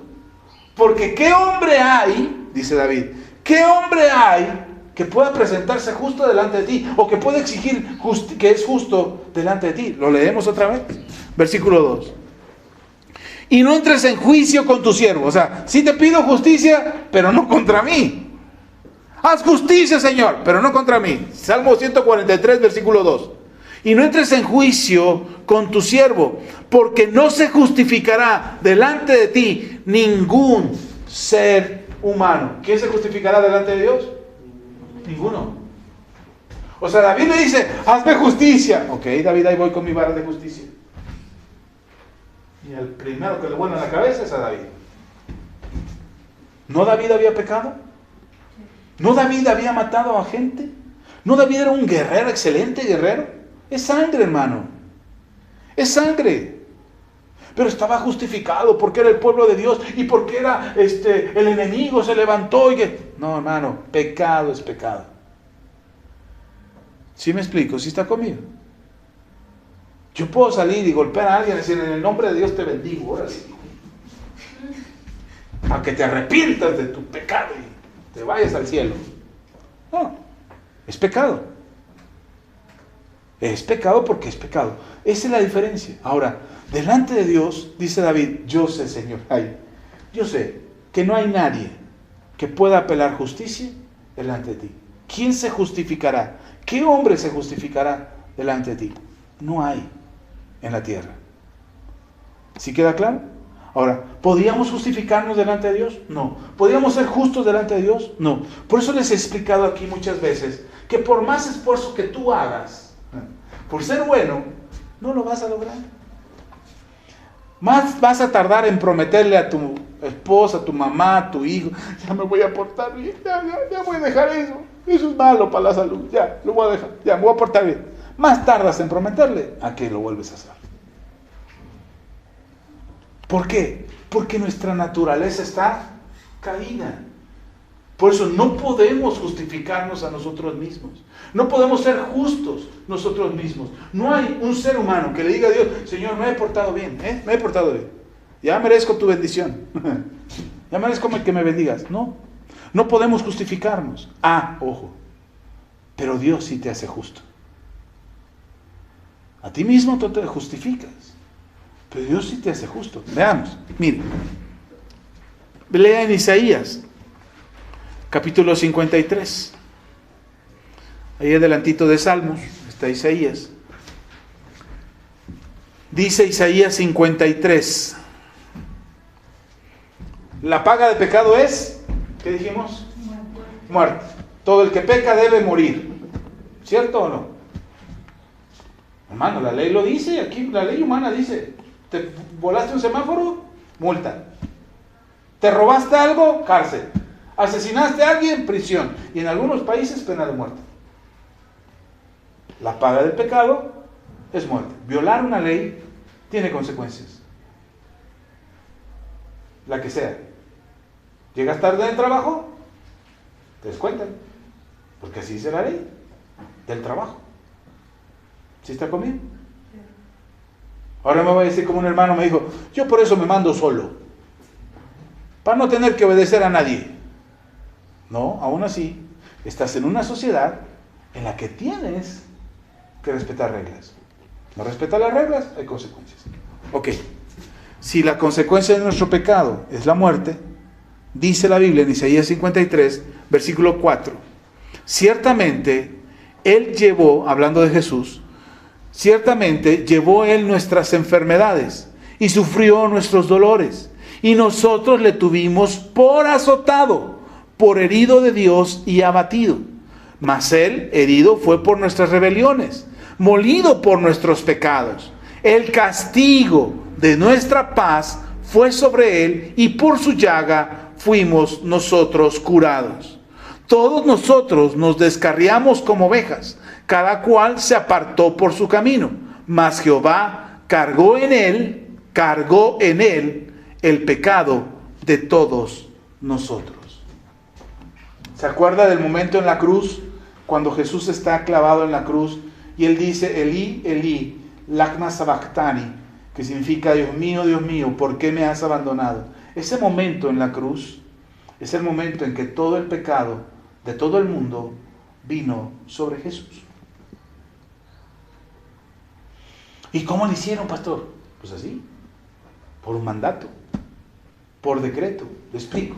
Porque ¿qué hombre hay, dice David, qué hombre hay que pueda presentarse justo delante de ti? O que pueda exigir que es justo delante de ti. Lo leemos otra vez. Versículo 2. Y no entres en juicio con tu siervo. O sea, sí te pido justicia, pero no contra mí. Haz justicia, Señor, pero no contra mí. Salmo 143, versículo 2. Y no entres en juicio con tu siervo, porque no se justificará delante de ti ningún ser humano. ¿Quién se justificará delante de Dios? Ninguno. O sea, David le dice, hazme justicia. Ok, David, ahí voy con mi vara de justicia. Y el primero que le vuela en la cabeza es a David. ¿No David había pecado? ¿No David había matado a gente? ¿No David era un guerrero, excelente guerrero? Es sangre, hermano. Es sangre. Pero estaba justificado porque era el pueblo de Dios y porque era el enemigo se levantó y no, hermano, pecado es pecado. ¿Sí me explico? ¿Sí está conmigo? Yo puedo salir y golpear a alguien y decir, en el nombre de Dios te bendigo, ahora sí. A que te arrepientas de tu pecado y te vayas al cielo. No, es pecado. Es pecado porque es pecado. Esa es la diferencia. Ahora, delante de Dios, dice David, yo sé, Señor, yo sé que no hay nadie que pueda apelar justicia delante de ti. ¿Quién se justificará? ¿Qué hombre se justificará delante de ti? No hay en la tierra. ¿Sí queda claro? Ahora, ¿podríamos justificarnos delante de Dios? No. ¿Podríamos ser justos delante de Dios? No. Por eso les he explicado aquí muchas veces que por más esfuerzo que tú hagas, por ser bueno, no lo vas a lograr. Más vas a tardar en prometerle a tu esposa, a tu mamá, a tu hijo, ya me voy a portar bien, ya voy a dejar eso. Eso es malo para la salud, ya, lo voy a dejar, ya me voy a portar bien. Más tardas en prometerle a que lo vuelves a hacer. ¿Por qué? Porque nuestra naturaleza está caída. Por eso no podemos justificarnos a nosotros mismos. No podemos ser justos nosotros mismos. No hay un ser humano que le diga a Dios, Señor, me he portado bien, me he portado bien. Ya merezco tu bendición. Ya merezco que me bendigas. No podemos justificarnos. Ojo, pero Dios sí te hace justo. A ti mismo tú te justificas, pero Dios sí te hace justo. Veamos, mire. Lea en Isaías, capítulo 53. Ahí adelantito de Salmos, está Isaías. Dice Isaías 53. La paga de pecado es, ¿qué dijimos? Muerte. Todo el que peca debe morir. ¿Cierto o no? Hermano, la ley lo dice, aquí la ley humana dice, ¿te volaste un semáforo? Multa. ¿Te robaste algo? Cárcel. ¿Asesinaste a alguien? Prisión. Y en algunos países pena de muerte. La paga del pecado es muerte. Violar una ley tiene consecuencias. La que sea. Llegas tarde del trabajo, te descuentan. Porque así dice la ley del trabajo. ¿Sí está conmigo? Ahora me voy a decir como un hermano me dijo, yo por eso me mando solo, para no tener que obedecer a nadie. No, aún así, Estás en una sociedad en la que tienes que respetar reglas. No respetas las reglas, hay consecuencias. Ok, si la consecuencia de nuestro pecado es la muerte, dice la Biblia en Isaías 53, versículo 4, ciertamente Él llevó, hablando de Jesús, ciertamente llevó Él nuestras enfermedades y sufrió nuestros dolores, y nosotros le tuvimos por azotado, por herido de Dios y abatido. Mas Él herido fue por nuestras rebeliones, molido por nuestros pecados. El castigo de nuestra paz fue sobre Él, y por su llaga fuimos nosotros curados. Todos nosotros nos descarriamos como ovejas, cada cual se apartó por su camino, mas Jehová cargó en él el pecado de todos nosotros. ¿Se acuerda del momento en la cruz, cuando Jesús está clavado en la cruz y Él dice, Elí, Elí, lama sabachthani, que significa, Dios mío, ¿por qué me has abandonado? Ese momento en la cruz es el momento en que todo el pecado de todo el mundo vino sobre Jesús. ¿Y cómo lo hicieron, pastor? Pues así, por un mandato, por decreto. Le explico.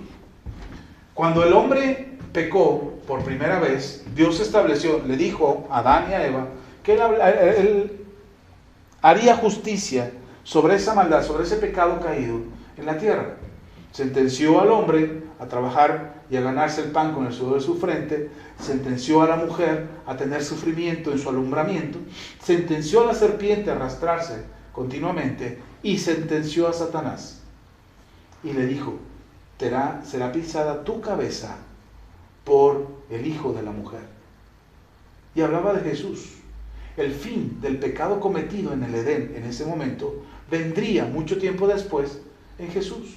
Cuando el hombre pecó por primera vez, Dios estableció, le dijo a Adán y a Eva, que él haría justicia sobre esa maldad, sobre ese pecado caído en la tierra. Sentenció al hombre a trabajar y a ganarse el pan con el sudor de su frente, sentenció a la mujer a tener sufrimiento en su alumbramiento, sentenció a la serpiente a arrastrarse continuamente y sentenció a Satanás. Y le dijo, será pisada tu cabeza por el hijo de la mujer. Y hablaba de Jesús. El fin del pecado cometido en el Edén en ese momento vendría mucho tiempo después en Jesús.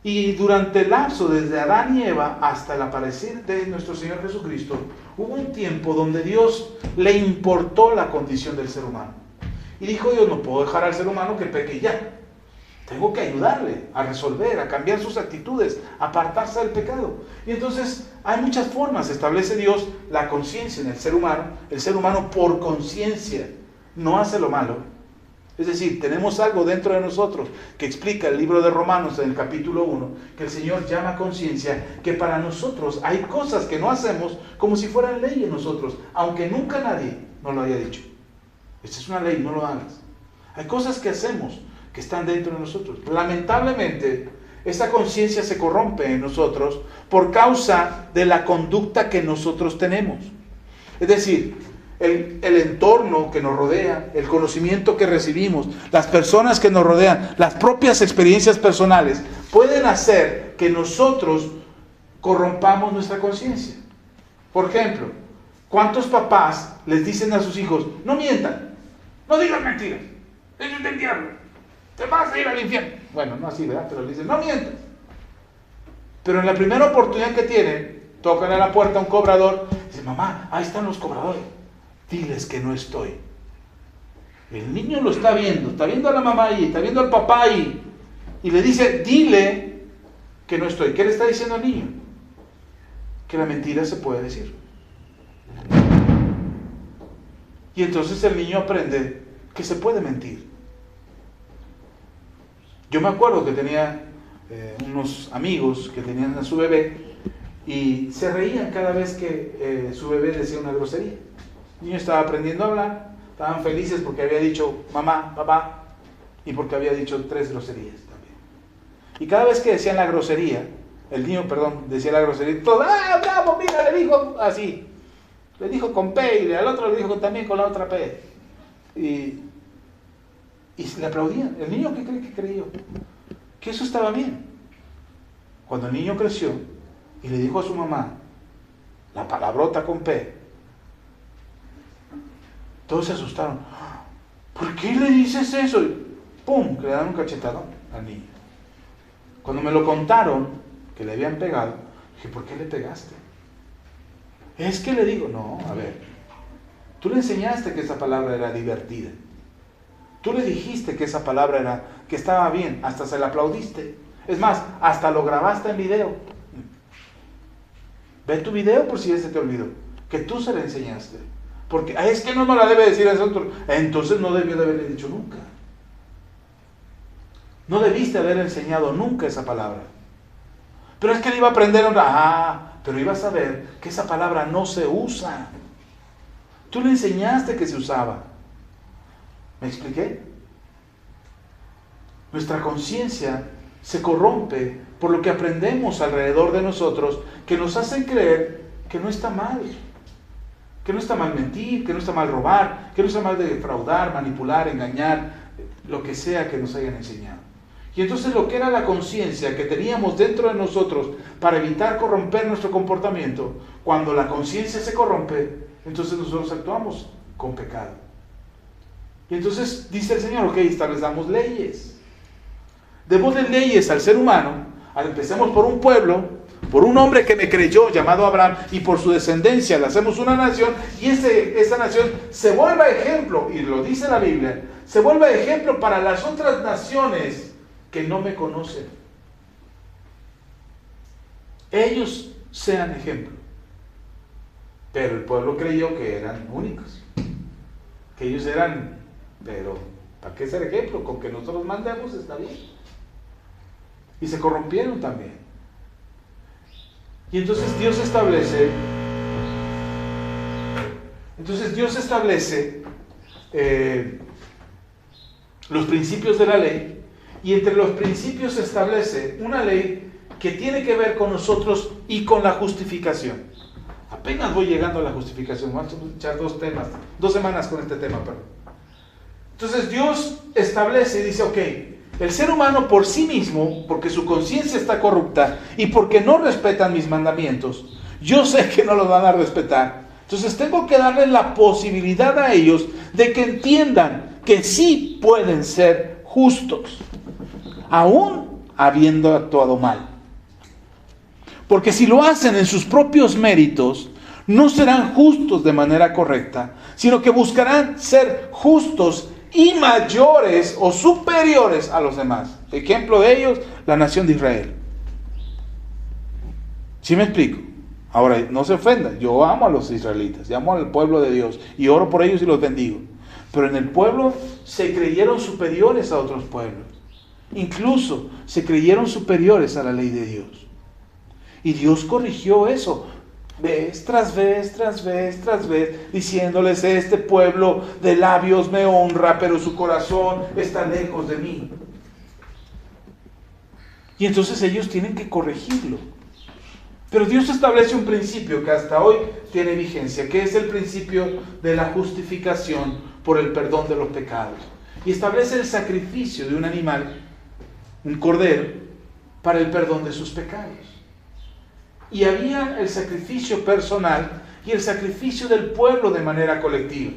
Y durante el lapso desde Adán y Eva hasta el aparecer de nuestro Señor Jesucristo, hubo un tiempo donde Dios le importó la condición del ser humano. Y dijo Dios, no puedo dejar al ser humano que peque ya. Tengo que ayudarle a resolver, a cambiar sus actitudes, a apartarse del pecado. Y entonces hay muchas formas. Establece Dios la conciencia en el ser humano. El ser humano por conciencia no hace lo malo. Es decir, tenemos algo dentro de nosotros que explica el libro de Romanos en el capítulo 1, que el Señor llama conciencia, que para nosotros hay cosas que no hacemos como si fueran ley en nosotros, aunque nunca nadie nos lo haya dicho. Esta es una ley, no lo hagas. Hay cosas que hacemos que están dentro de nosotros. Lamentablemente, esa conciencia se corrompe en nosotros por causa de la conducta que nosotros tenemos. Es decir, el entorno que nos rodea, el conocimiento que recibimos, las personas que nos rodean, las propias experiencias personales, pueden hacer que nosotros corrompamos nuestra conciencia. Por ejemplo, ¿cuántos papás les dicen a sus hijos, no mientan, no digan mentiras, eso es del diablo, te vas a ir al infierno? Bueno, no así, ¿verdad? Pero le dicen, no mientas. Pero en la primera oportunidad que tienen, tocan a la puerta a un cobrador, y dicen, mamá, ahí están los cobradores, diles que no estoy. El niño lo está viendo a la mamá ahí, está viendo al papá ahí, y le dice, dile que no estoy. ¿Qué le está diciendo al niño? Que la mentira se puede decir. Y entonces el niño aprende que se puede mentir. Yo me acuerdo que tenía unos amigos que tenían a su bebé y se reían cada vez que su bebé decía una grosería. El niño estaba aprendiendo a hablar, estaban felices porque había dicho mamá, papá, y porque había dicho 3 groserías también. Y cada vez que decían la grosería, el niño, decía la grosería, todo, bravo, mira, le dijo así, le dijo con P, y al otro le dijo también con la otra P. Y le aplaudían. El niño, ¿qué cree que creyó? Que eso estaba bien. Cuando el niño creció y le dijo a su mamá la palabrota con P, todos se asustaron. ¿Por qué le dices eso? Y ¡pum! Que le dan un cachetadón al niño. Cuando me lo contaron, que le habían pegado, dije, ¿por qué le pegaste? Es que le digo, no, a ver, tú le enseñaste que esa palabra era divertida. Tú le dijiste que esa palabra que estaba bien, hasta se la aplaudiste. Es más, hasta lo grabaste en video. Ve tu video por si ya se te olvidó, que tú se la enseñaste. Porque es que no me la debe decir ese otro. Entonces no debió de haberle dicho nunca. No debiste haber enseñado nunca esa palabra. Pero es que él iba a aprender, pero iba a saber que esa palabra no se usa. Tú le enseñaste que se usaba. ¿Me expliqué? Nuestra conciencia se corrompe por lo que aprendemos alrededor de nosotros, que nos hacen creer que no está mal. Que no está mal mentir, que no está mal robar, que no está mal defraudar, manipular, engañar, lo que sea que nos hayan enseñado. Y entonces lo que era la conciencia que teníamos dentro de nosotros para evitar corromper nuestro comportamiento, cuando la conciencia se corrompe, entonces nosotros actuamos con pecado. Y entonces dice el Señor, ok, establezcamos leyes. Démosle leyes al ser humano, empecemos por un pueblo, por un hombre que me creyó, llamado Abraham, y por su descendencia le hacemos una nación, y esa nación se vuelva ejemplo, y lo dice la Biblia, se vuelva ejemplo para las otras naciones que no me conocen. Ellos sean ejemplo. Pero el pueblo creyó que eran únicos, que ellos eran, pero ¿para qué ser ejemplo? Con que nosotros mandemos está bien. Y se corrompieron también. Y entonces Dios establece los principios de la ley, y entre los principios se establece una ley que tiene que ver con nosotros y con la justificación. Apenas voy llegando a la justificación, vamos a echar 2 semanas con este tema, perdón. Entonces Dios establece y dice, ok, el ser humano por sí mismo, porque su conciencia está corrupta y porque no respetan mis mandamientos, yo sé que no los van a respetar. Entonces tengo que darles la posibilidad a ellos de que entiendan que sí pueden ser justos, aún habiendo actuado mal. Porque si lo hacen en sus propios méritos, no serán justos de manera correcta, sino que buscarán ser justos y mayores o superiores a los demás. Ejemplo de ellos, la nación de Israel. ¿Sí me explico? Ahora, no se ofendan, yo amo a los israelitas, yo amo al pueblo de Dios y oro por ellos y los bendigo. Pero en el pueblo se creyeron superiores a otros pueblos. Incluso se creyeron superiores a la ley de Dios. Y Dios corrigió eso. Vez tras vez, tras vez, tras vez, diciéndoles, este pueblo de labios me honra, pero su corazón está lejos de mí. Y entonces ellos tienen que corregirlo. Pero Dios establece un principio que hasta hoy tiene vigencia, que es el principio de la justificación por el perdón de los pecados. Y establece el sacrificio de un animal, un cordero, para el perdón de sus pecados. Y había el sacrificio personal y el sacrificio del pueblo de manera colectiva.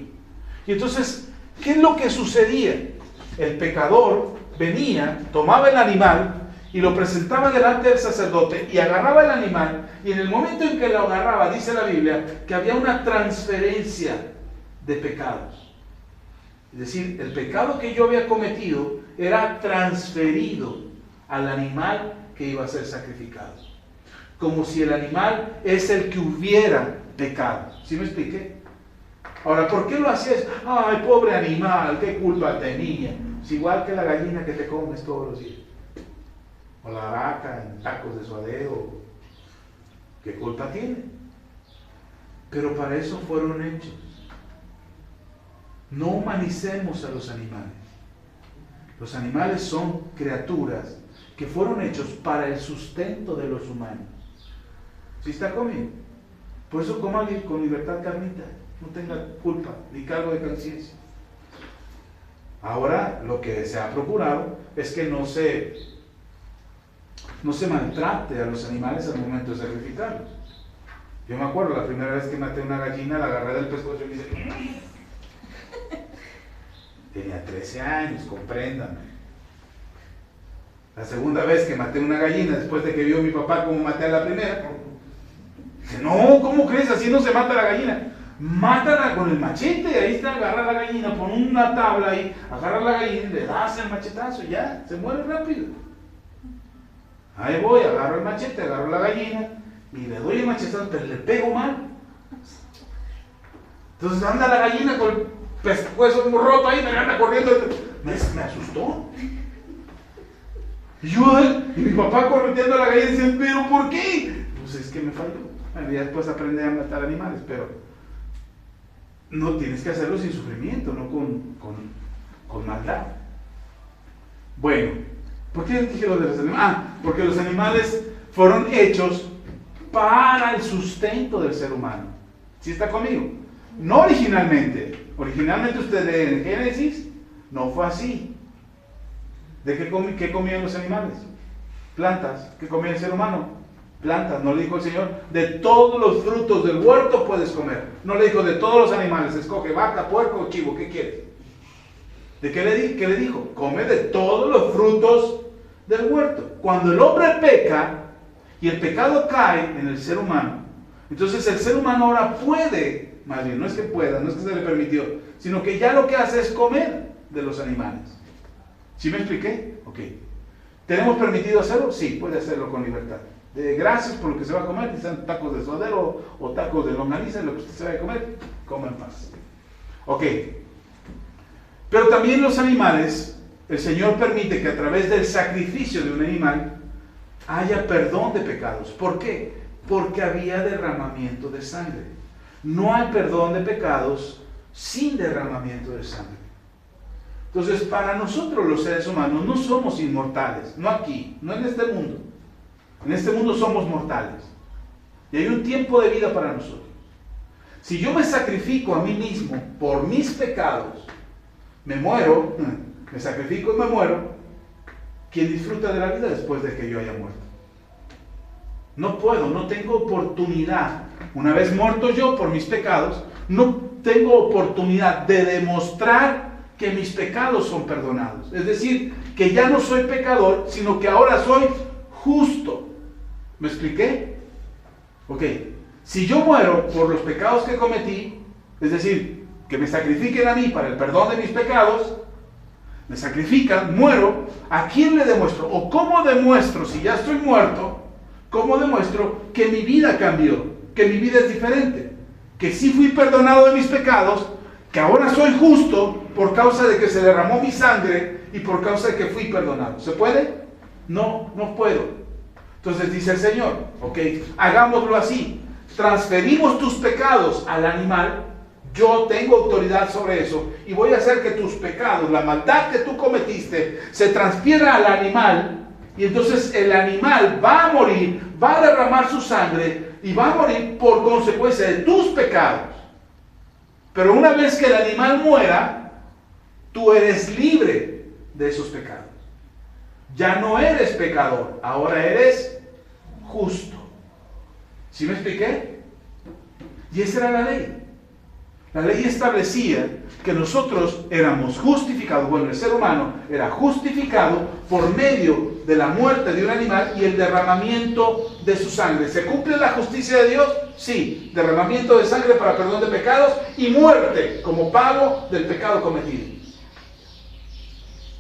Y entonces, ¿qué es lo que sucedía? El pecador venía, tomaba el animal y lo presentaba delante del sacerdote y agarraba el animal, y en el momento en que lo agarraba, dice la Biblia, que había una transferencia de pecados. Es decir, el pecado que yo había cometido era transferido al animal que iba a ser sacrificado. Como si el animal es el que hubiera pecado. ¿Sí me expliqué? Ahora, ¿por qué lo hacías? Ay, pobre animal, qué culpa tenía. Es igual que la gallina que te comes todos los días. O la vaca en tacos de suadero. ¿Qué culpa tiene? Pero para eso fueron hechos. No humanicemos a los animales. Los animales son criaturas que fueron hechos para el sustento de los humanos. ¿Sí está conmigo? Por eso coma con libertad carnita, no tenga culpa ni cargo de conciencia. Ahora lo que se ha procurado es que no se maltrate a los animales al momento de sacrificarlos. Yo me acuerdo la primera vez que maté una gallina, la agarré del pescuezo y me dice, tenía 13 años, compréndame. La segunda vez que maté una gallina, después de que vio mi papá cómo maté a la primera, dice, no, ¿cómo crees? Así no se mata la gallina. Mátala con el machete, ahí está, agarra la gallina, pon una tabla ahí, agarra la gallina, le das el machetazo y ya, se muere rápido. Ahí voy, agarro el machete, agarro la gallina y le doy el machetazo, pero le pego mal. Entonces anda la gallina con el pescuezo roto ahí, me anda corriendo. Me asustó. Y mi papá correteando a la gallina y dice, ¿pero por qué? Pues es que me falló. Bueno, ya después aprendí a matar animales, pero no tienes que hacerlo sin sufrimiento, no con maldad. Bueno, ¿por qué dije lo de los animales? Porque los animales fueron hechos para el sustento del ser humano. ¿Sí está conmigo? No originalmente. Originalmente usted lee en Génesis, no fue así. ¿De qué comían los animales? Plantas. ¿Qué comía el ser humano? Plantas. No le dijo el Señor, de todos los frutos del huerto puedes comer. No le dijo, de todos los animales, escoge vaca, puerco o chivo, ¿qué quieres? ¿De qué le dijo? Come de todos los frutos del huerto. Cuando el hombre peca y el pecado cae en el ser humano, entonces el ser humano ahora puede, más bien, no es que pueda, no es que se le permitió, sino que ya lo que hace es comer de los animales. ¿Sí me expliqué? Ok. ¿Tenemos permitido hacerlo? Sí, puede hacerlo con libertad. Gracias por lo que se va a comer, quizás tacos de suadero o tacos de longaniza, lo que usted se vaya a comer, coma en paz. Ok. Pero también los animales, el Señor permite que a través del sacrificio de un animal haya perdón de pecados. ¿Por qué? Porque había derramamiento de sangre. No hay perdón de pecados sin derramamiento de sangre. Entonces, para nosotros los seres humanos no somos inmortales, no aquí, no en este mundo. En este mundo somos mortales. Y hay un tiempo de vida para nosotros. Si yo me sacrifico a mí mismo por mis pecados, me muero, me sacrifico y me muero, ¿quién disfruta de la vida después de que yo haya muerto? No puedo, no tengo oportunidad. Una vez muerto yo por mis pecados, no tengo oportunidad de demostrar que mis pecados son perdonados. Es decir, que ya no soy pecador, sino que ahora soy justo. ¿Me expliqué? Ok. Si yo muero por los pecados que cometí, es decir, que me sacrifiquen a mí para el perdón de mis pecados, me sacrifican, muero, ¿a quién le demuestro? ¿O cómo demuestro, si ya estoy muerto, cómo demuestro que mi vida cambió, que mi vida es diferente, que sí fui perdonado de mis pecados, que ahora soy justo por causa de que se derramó mi sangre y por causa de que fui perdonado? ¿Se puede? No, no puedo. Entonces dice el Señor, ok, hagámoslo así, transferimos tus pecados al animal, yo tengo autoridad sobre eso y voy a hacer que tus pecados, la maldad que tú cometiste, se transfiera al animal, y entonces el animal va a morir, va a derramar su sangre y va a morir por consecuencia de tus pecados. Pero una vez que el animal muera, tú eres libre de esos pecados. Ya no eres pecador, ahora eres justo. ¿Sí me expliqué? Y esa era la ley. La ley establecía que nosotros éramos justificados, bueno, el ser humano era justificado por medio de la muerte de un animal y el derramamiento de su sangre. ¿Se cumple la justicia de Dios? Sí, derramamiento de sangre para perdón de pecados y muerte como pago del pecado cometido.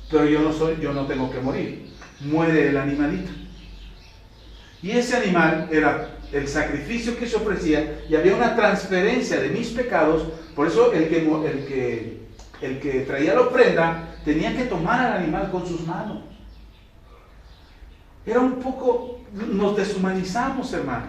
Pero yo no tengo que morir, muere el animalito. Y ese animal era el sacrificio que se ofrecía y había una transferencia de mis pecados. Por eso el que traía la ofrenda tenía que tomar al animal con sus manos. Era un poco, nos deshumanizamos, hermano.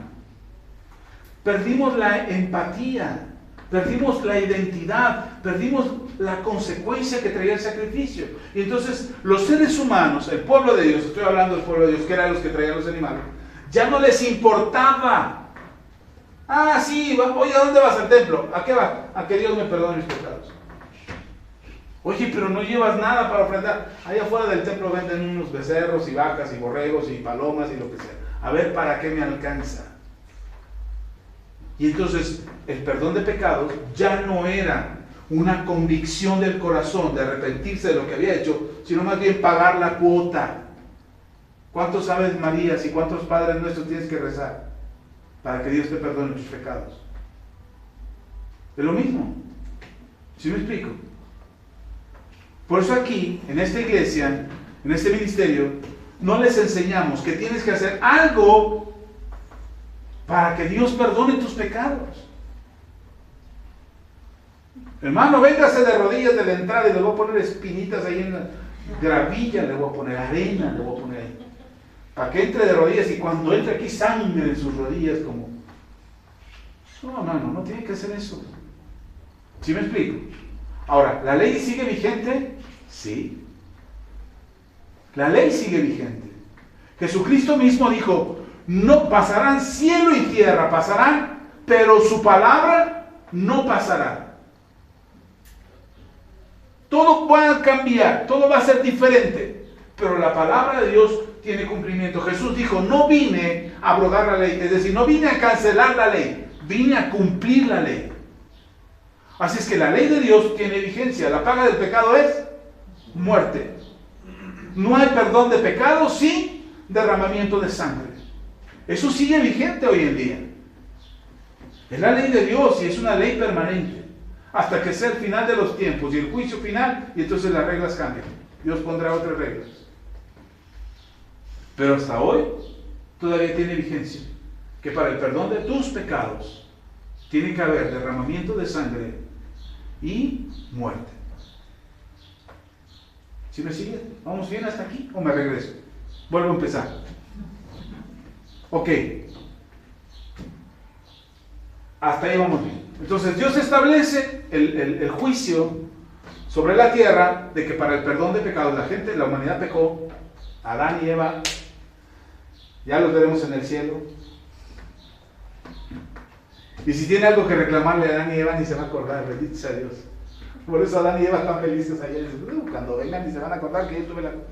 Perdimos la empatía, perdimos la identidad, perdimos la consecuencia que traía el sacrificio. Y entonces los seres humanos, el pueblo de Dios, estoy hablando del pueblo de Dios, que eran los que traían los animales, ya no les importaba. Ah, sí, oye, ¿a dónde vas al templo? ¿A qué va? A que Dios me perdone mis pecados. Oye, pero no llevas nada para ofrendar. Allá afuera del templo venden unos becerros y vacas y borregos y palomas y lo que sea. A ver, ¿para qué me alcanza? Y entonces el perdón de pecados ya no era una convicción del corazón de arrepentirse de lo que había hecho, sino más bien pagar la cuota. ¿Cuántos Aves Marías y cuántos Padres Nuestros tienes que rezar para que Dios te perdone tus pecados? Es lo mismo. ¿Sí me explico? Por eso aquí, en esta iglesia, en este ministerio, no les enseñamos que tienes que hacer algo para que Dios perdone tus pecados. Hermano, véngase de rodillas de la entrada y le voy a poner espinitas ahí en la gravilla, le voy a poner arena, le voy a poner ahí. Para que entre de rodillas y cuando entre aquí sangre en sus rodillas como... No, hermano, no tiene que hacer eso. ¿Sí me explico? Ahora, ¿la ley sigue vigente? Sí. La ley sigue vigente. Jesucristo mismo dijo, no pasarán cielo y tierra, pasarán, pero su palabra no pasará. Todo va a cambiar, todo va a ser diferente, pero la palabra de Dios tiene cumplimiento. Jesús dijo, no vine a abrogar la ley, es decir, no vine a cancelar la ley, vine a cumplir la ley. Así es que la ley de Dios tiene vigencia. La paga del pecado es muerte. No hay perdón de pecados sin derramamiento de sangre. Eso sigue vigente hoy en día. Es la ley de Dios y es una ley permanente. Hasta que sea el final de los tiempos y el juicio final, y entonces las reglas cambian. Dios pondrá otras reglas. Pero hasta hoy todavía tiene vigencia. Que para el perdón de tus pecados tiene que haber derramamiento de sangre y muerte. ¿Sí me sigue? ¿Vamos bien hasta aquí o me regreso? Vuelvo a empezar. Ok. Hasta ahí vamos bien. Entonces Dios establece el juicio sobre la tierra de que para el perdón de pecados la humanidad pecó, Adán y Eva, ya los veremos en el cielo. Y si tiene algo que reclamarle a Adán y Eva, ni se va a acordar, bendito sea Dios. Por eso Adán y Eva están felices allá. Y dicen, cuando vengan ni se van a acordar que yo tuve la culpa.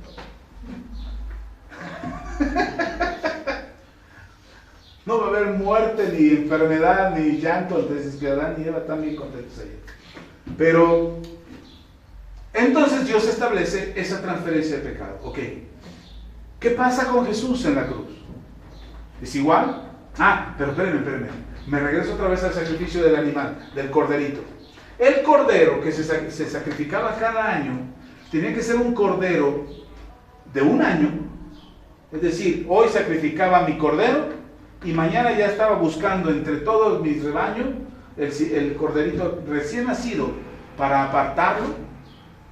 No va a haber muerte, ni enfermedad, ni llanto. Entonces que Adán y Eva están bien contentos allá. Pero, entonces Dios establece esa transferencia de pecado. Ok. ¿Qué pasa con Jesús en la cruz? ¿Es igual? Pero espérenme. Me regreso otra vez al sacrificio del animal, del corderito. El cordero que se sacrificaba cada año tenía que ser un cordero de un año. Es decir, hoy sacrificaba mi cordero y mañana ya estaba buscando entre todos mis rebaños el corderito recién nacido para apartarlo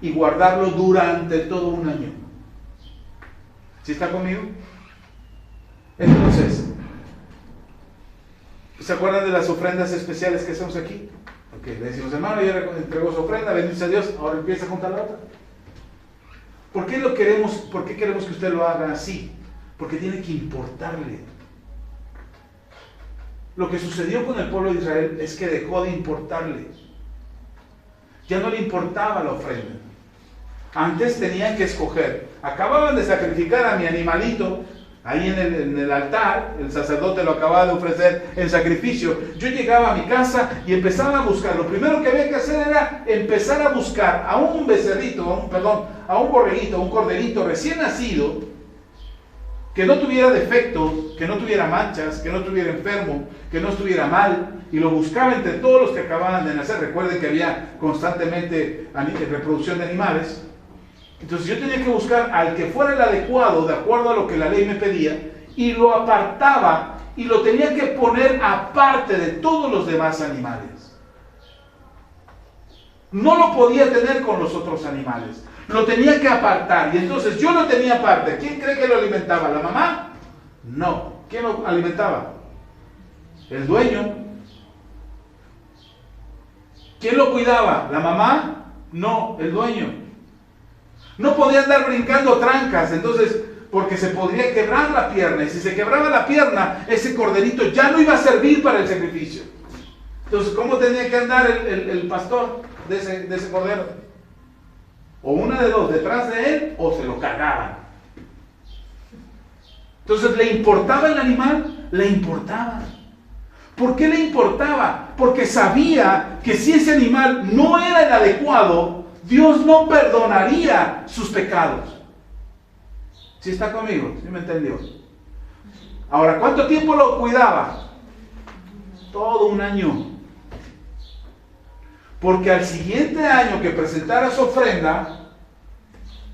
y guardarlo durante todo un año. ¿Sí está conmigo? Entonces, ¿se acuerdan de las ofrendas especiales que hacemos aquí? Ok, le decimos, hermano, ya entregó su ofrenda, bendito sea Dios, ahora empieza a juntar la otra. ¿Por qué queremos que usted lo haga así? Porque tiene que importarle. Lo que sucedió con el pueblo de Israel es que dejó de importarle. Ya no le importaba la ofrenda. Antes tenían que escoger. Acababan de sacrificar a mi animalito ahí en el altar, el sacerdote lo acababa de ofrecer en sacrificio. Yo llegaba a mi casa y empezaba a buscar. Lo primero que había que hacer era empezar a buscar a un becerrito, a un borreguito, a un corderito recién nacido, que no tuviera defectos, que no tuviera manchas, que no estuviera enfermo, que no estuviera mal, y lo buscaba entre todos los que acababan de nacer. Recuerden que había constantemente reproducción de animales. Entonces yo tenía que buscar al que fuera el adecuado, de acuerdo a lo que la ley me pedía, y lo apartaba y lo tenía que poner aparte de todos los demás animales. No lo podía tener con los otros animales, lo tenía que apartar. Y entonces yo lo tenía aparte. ¿Quién cree que lo alimentaba? ¿La mamá? No. ¿Quién lo alimentaba? El dueño. ¿Quién lo cuidaba? ¿La mamá? No, el dueño. No podía andar brincando trancas, entonces, porque se podría quebrar la pierna, y si se quebraba la pierna, ese corderito ya no iba a servir para el sacrificio. Entonces, ¿cómo tenía que andar el pastor de ese cordero? O una de dos, detrás de él, o se lo cargaban. Entonces, ¿le importaba el animal? Le importaba. ¿Por qué le importaba? Porque sabía que si ese animal no era el adecuado, Dios no perdonaría sus pecados. ¿Sí está conmigo? ¿Sí me entendió? Ahora, ¿cuánto tiempo lo cuidaba? Todo un año. Porque al siguiente año que presentara su ofrenda,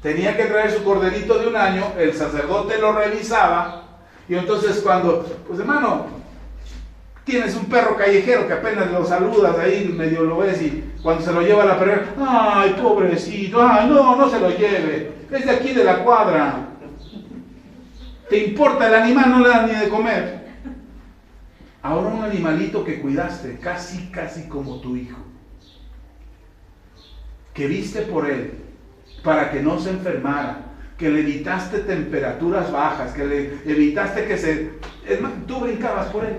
tenía que traer su corderito de un año, el sacerdote lo revisaba, y entonces pues hermano, Tienes un perro callejero que apenas lo saludas ahí, medio lo ves, y cuando se lo lleva a la perrera, ¡ay, pobrecito! ¡Ay, no, no se lo lleve! Es de aquí de la cuadra. ¿Te importa el animal? No le das ni de comer. Ahora un animalito que cuidaste, casi como tu hijo, que viste por él para que no se enfermara, que le evitaste temperaturas bajas, que le evitaste que se... Es más, tú brincabas por él.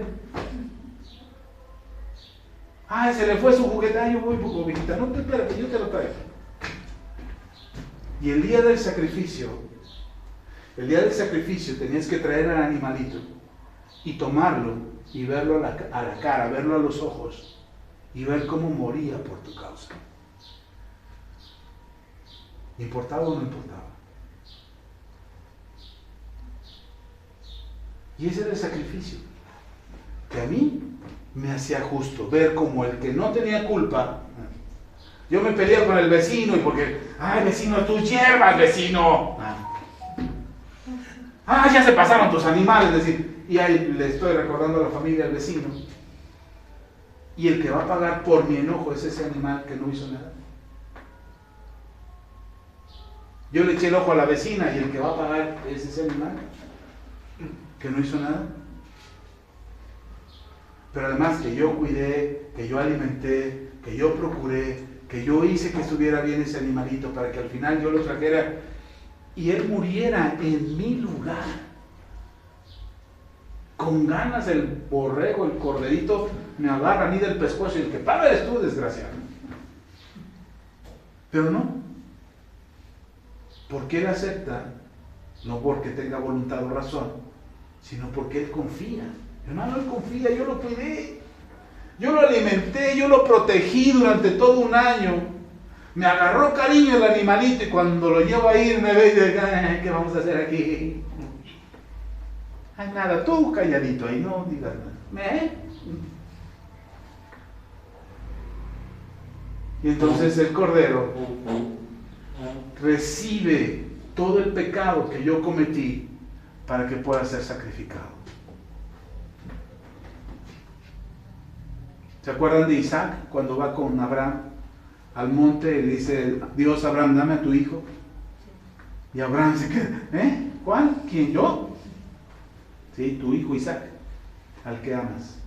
Ay, se le fue su juguete. Ay, yo voy, ovejita. No te espérate, yo te lo traigo. Y el día del sacrificio tenías que traer al animalito y tomarlo y verlo a la cara, verlo a los ojos y ver cómo moría por tu causa. ¿Importaba o no importaba? Y ese era el sacrificio que a mí me hacía justo, ver como el que no tenía culpa. Yo me peleé con el vecino y porque, ay, vecino, tus hierbas, vecino. Ah, ya se pasaron tus animales, es decir, y ahí le estoy recordando a la familia del vecino. Y el que va a pagar por mi enojo es ese animal que no hizo nada. Yo le eché el ojo a la vecina y el que va a pagar es ese animal que no hizo nada. Pero además que yo cuidé, que yo alimenté, que yo procuré, que yo hice que estuviera bien ese animalito para que al final yo lo trajera y él muriera en mi lugar. Con ganas el borrego, el corderito, me agarra a mí del pescuezo y el que paga eres tú, desgraciado. Pero no. Porque él acepta, no porque tenga voluntad o razón, sino porque él confía. Hermano, él confía, yo lo cuidé, yo lo alimenté, yo lo protegí durante todo un año. Me agarró cariño el animalito y cuando lo llevo a ir me ve y dice, ¿qué vamos a hacer aquí? Ay, nada, tú calladito ahí, no digas nada. Y entonces el cordero recibe todo el pecado que yo cometí para que pueda ser sacrificado. ¿Se acuerdan de Isaac cuando va con Abraham al monte y le dice Dios a Abraham, dame a tu hijo? Y Abraham se queda, ¿cuál? ¿Quién? ¿Yo? Sí, tu hijo Isaac, al que amas.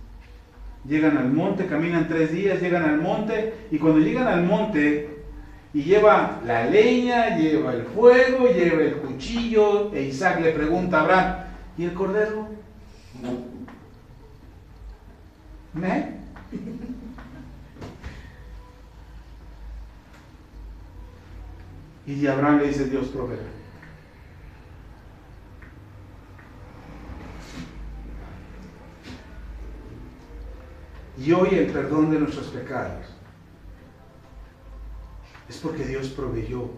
Llegan al monte, caminan 3 días, llegan al monte y cuando llegan al monte y lleva la leña, lleva el fuego, lleva el cuchillo e Isaac le pregunta a Abraham, ¿y el cordero? Y Abraham le dice, Dios proveerá. Y hoy el perdón de nuestros pecados es porque Dios proveyó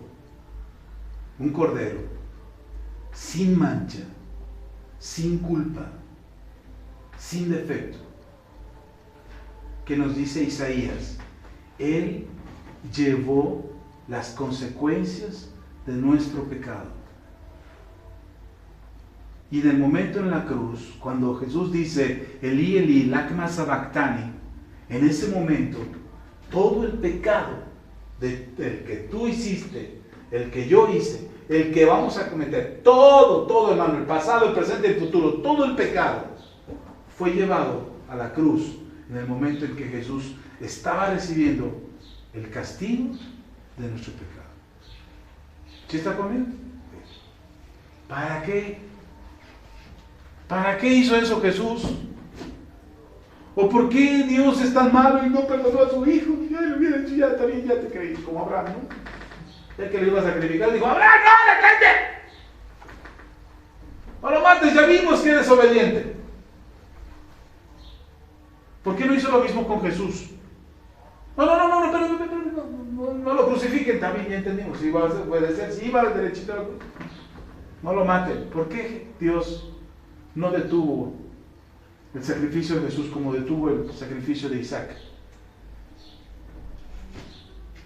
un cordero sin mancha, sin culpa, sin defecto, que nos dice Isaías, Él llevó las consecuencias de nuestro pecado. Y en el momento en la cruz, cuando Jesús dice, Elí, Elí, lama sabactani, en ese momento, todo el pecado del que tú hiciste, el que yo hice, el que vamos a cometer, todo hermano, el pasado, el presente y el futuro, todo el pecado fue llevado a la cruz en el momento en que Jesús estaba recibiendo el castigo de nuestro pecado. ¿Sí está conmigo? ¿Para qué? ¿Para qué hizo eso Jesús? ¿O por qué Dios es tan malo y no perdonó a su hijo? Ya lo hubiera dicho, ya también ya te creí, como Abraham, ¿no? Ya que lo iba a sacrificar, dijo, Abraham, no, detente. No lo mates, ya vimos que eres obediente. ¿Por qué no hizo lo mismo con Jesús? No lo crucifiquen, también ya entendimos. Si iba a obedecer, si iba derechito a la cruz, no lo maten. ¿Por qué Dios no detuvo el sacrificio de Jesús como detuvo el sacrificio de Isaac?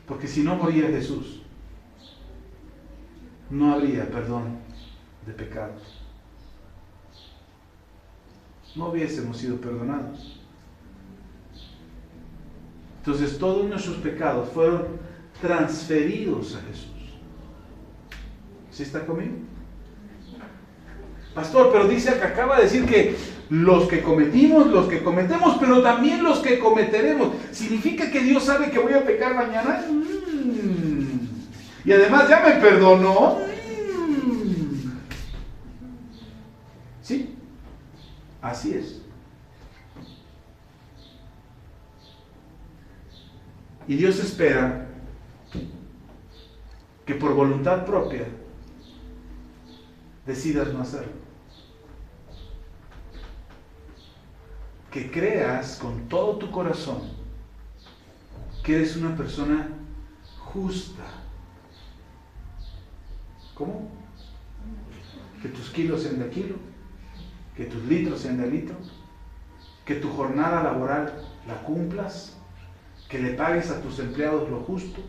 Porque si no moría Jesús, no habría perdón de pecados. No hubiésemos sido perdonados. Entonces todos nuestros pecados fueron transferidos a Jesús. ¿Sí está conmigo? Pastor, pero dice que acaba de decir que los que cometimos, los que cometemos, pero también los que cometeremos. ¿Significa que Dios sabe que voy a pecar mañana? Y además ya me perdonó. Sí, así es. Y Dios espera que por voluntad propia decidas no hacerlo. Que creas con todo tu corazón que eres una persona justa. ¿Cómo? Que tus kilos sean de kilo, que tus litros sean de litro, que tu jornada laboral la cumplas, que le pagues a tus empleados lo justo,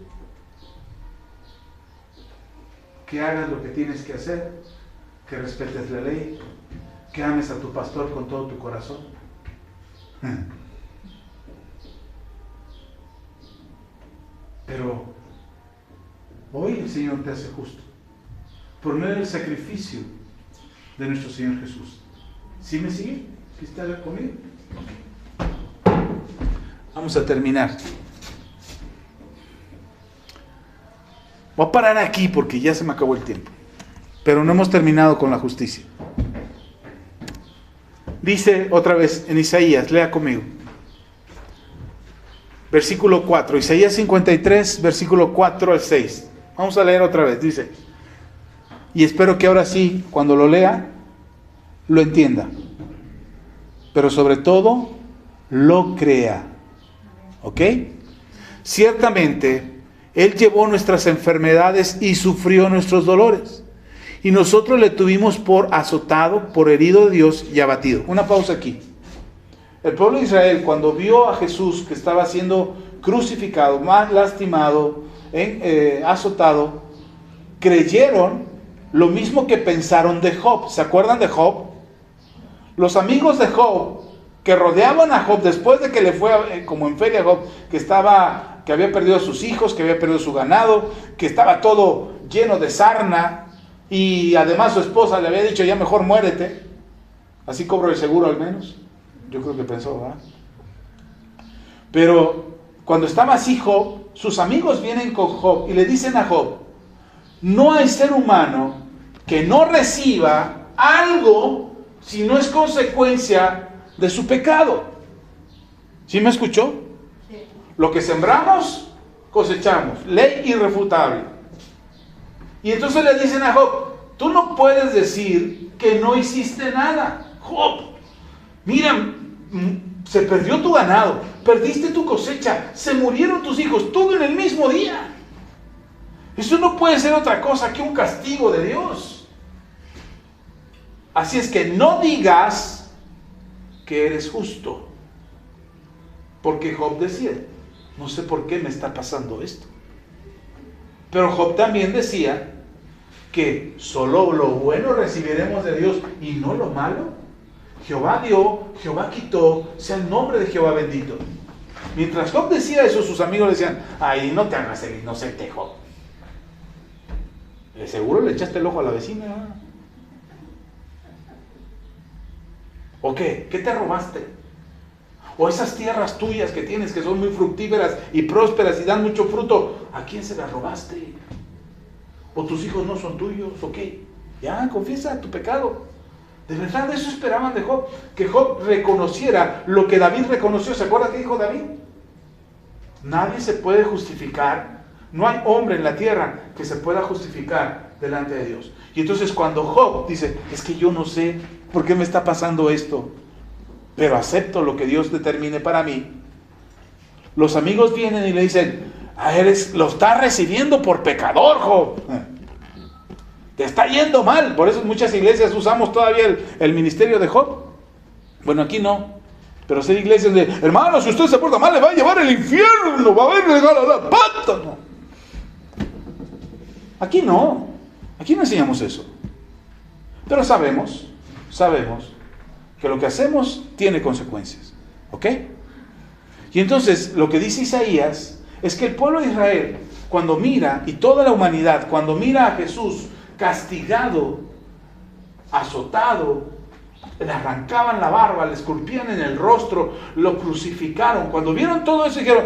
que hagas lo que tienes que hacer, que respetes la ley, que ames a tu pastor con todo tu corazón. Pero hoy el Señor te hace justo por medio del sacrificio de nuestro Señor Jesús. ¿Sí me sigue? ¿Sí está conmigo? Vamos a terminar. Voy a parar aquí porque ya se me acabó el tiempo. Pero no hemos terminado con la justicia. Dice otra vez en Isaías, lea conmigo. Versículo 4, Isaías 53, versículo 4 al 6. Vamos a leer otra vez, dice. Y espero que ahora sí, cuando lo lea, lo entienda. Pero sobre todo, lo crea. ¿Ok? Ciertamente, Él llevó nuestras enfermedades y sufrió nuestros dolores. Y nosotros le tuvimos por azotado, por herido de Dios y abatido. Una pausa aquí. El pueblo de Israel, cuando vio a Jesús que estaba siendo crucificado, más lastimado, azotado, creyeron lo mismo que pensaron de Job. ¿Se acuerdan de Job? Los amigos de Job, que rodeaban a Job después de que le fue como en feria a Job, que había perdido a sus hijos, que había perdido su ganado, que estaba todo lleno de sarna, y además su esposa le había dicho, ya mejor muérete, así cobro el seguro al menos. Yo creo que pensó, ¿verdad? Pero cuando estaba así Job, sus amigos vienen con Job y le dicen a Job, no hay ser humano que no reciba algo si no es consecuencia de su pecado. ¿Sí me escuchó? Sí. Lo que sembramos, cosechamos. Ley irrefutable. Y entonces le dicen a Job, tú no puedes decir que no hiciste nada. Job, mira, se perdió tu ganado, perdiste tu cosecha, se murieron tus hijos, todo en el mismo día. Eso no puede ser otra cosa que un castigo de Dios. Así es que no digas que eres justo. Porque Job decía, no sé por qué me está pasando esto. Pero Job también decía que solo lo bueno recibiremos de Dios y no lo malo. Jehová dio, Jehová quitó, sea el nombre de Jehová bendito. Mientras Job decía eso, sus amigos le decían, ay, no te hagas el inocente, Job. De seguro le echaste el ojo a la vecina. ¿O qué? ¿Qué te robaste? O esas tierras tuyas que tienes que son muy fructíferas y prósperas y dan mucho fruto, ¿a quién se las robaste? ¿O tus hijos no son tuyos? ¿O qué? Ya, confiesa tu pecado. De verdad, eso esperaban de Job, que Job reconociera lo que David reconoció. ¿Se acuerda qué dijo David? Nadie se puede justificar, no hay hombre en la tierra que se pueda justificar delante de Dios. Y entonces cuando Job dice, es que yo no sé por qué me está pasando esto, pero acepto lo que Dios determine para mí, los amigos vienen y le dicen, lo estás recibiendo por pecador, Job. Te está yendo mal. Por eso en muchas iglesias usamos todavía el ministerio de Job. Bueno, aquí no. Pero hay iglesias de, hermano, si usted se porta mal, le va a llevar al infierno, va a haber regalo a la pata. No. Aquí no. Aquí no enseñamos eso. Pero sabemos que lo que hacemos tiene consecuencias. ¿Ok? Y entonces lo que dice Isaías es que el pueblo de Israel, cuando mira, y toda la humanidad, cuando mira a Jesús castigado, azotado, le arrancaban la barba, le esculpían en el rostro, lo crucificaron. Cuando vieron todo eso dijeron,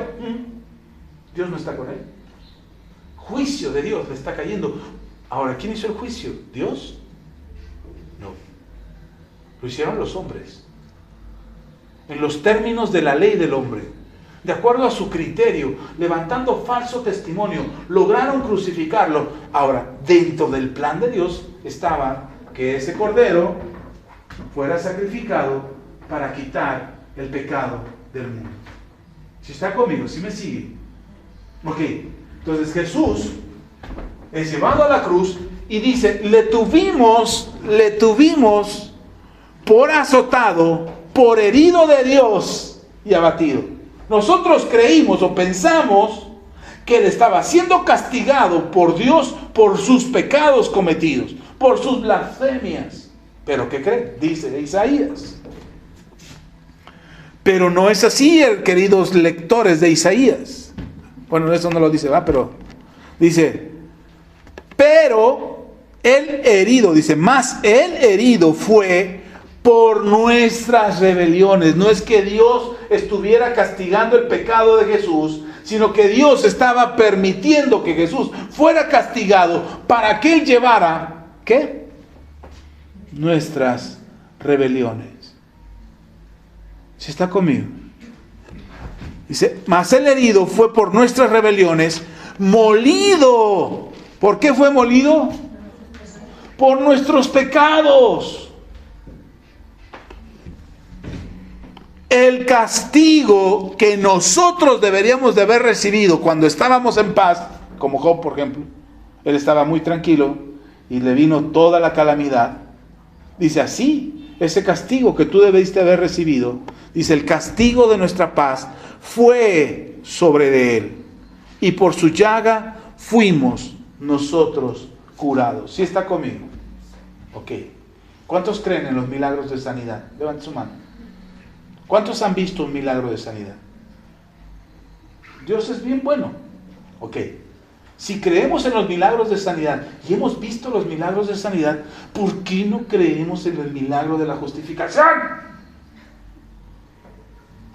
Dios no está con él. Juicio de Dios le está cayendo. Ahora, ¿quién hizo el juicio? ¿Dios? No. Lo hicieron los hombres. En los términos de la ley del hombre. De acuerdo a su criterio, levantando falso testimonio, lograron crucificarlo. Ahora, dentro del plan de Dios estaba que ese cordero fuera sacrificado para quitar el pecado del mundo. Si está conmigo, si me sigue. Ok, entonces Jesús es llevado a la cruz y dice, le tuvimos por azotado, por herido de Dios y abatido. Nosotros creímos o pensamos que él estaba siendo castigado por Dios por sus pecados cometidos, por sus blasfemias. ¿Pero qué creen? Dice Isaías. Pero no es así, queridos lectores de Isaías. Bueno, eso no lo dice, ¿va? Pero dice, pero el herido, dice, más el herido fue por nuestras rebeliones. No es que Dios estuviera castigando el pecado de Jesús, sino que Dios estaba permitiendo que Jesús fuera castigado para que Él llevara, ¿qué? Nuestras rebeliones. ¿Sí está conmigo? Dice, mas el herido fue por nuestras rebeliones, molido. ¿Por qué fue molido? Por nuestros pecados. El castigo que nosotros deberíamos de haber recibido cuando estábamos en paz, como Job, por ejemplo, él estaba muy tranquilo y le vino toda la calamidad. Dice así, ese castigo que tú debiste haber recibido, dice, el castigo de nuestra paz fue sobre de él, y por su llaga fuimos nosotros curados. ¿Sí está conmigo? Ok. ¿Cuántos creen en los milagros de sanidad? Levanten su mano. ¿Cuántos han visto un milagro de sanidad? Dios es bien bueno. Ok. Si creemos en los milagros de sanidad y hemos visto los milagros de sanidad, ¿por qué no creemos en el milagro de la justificación?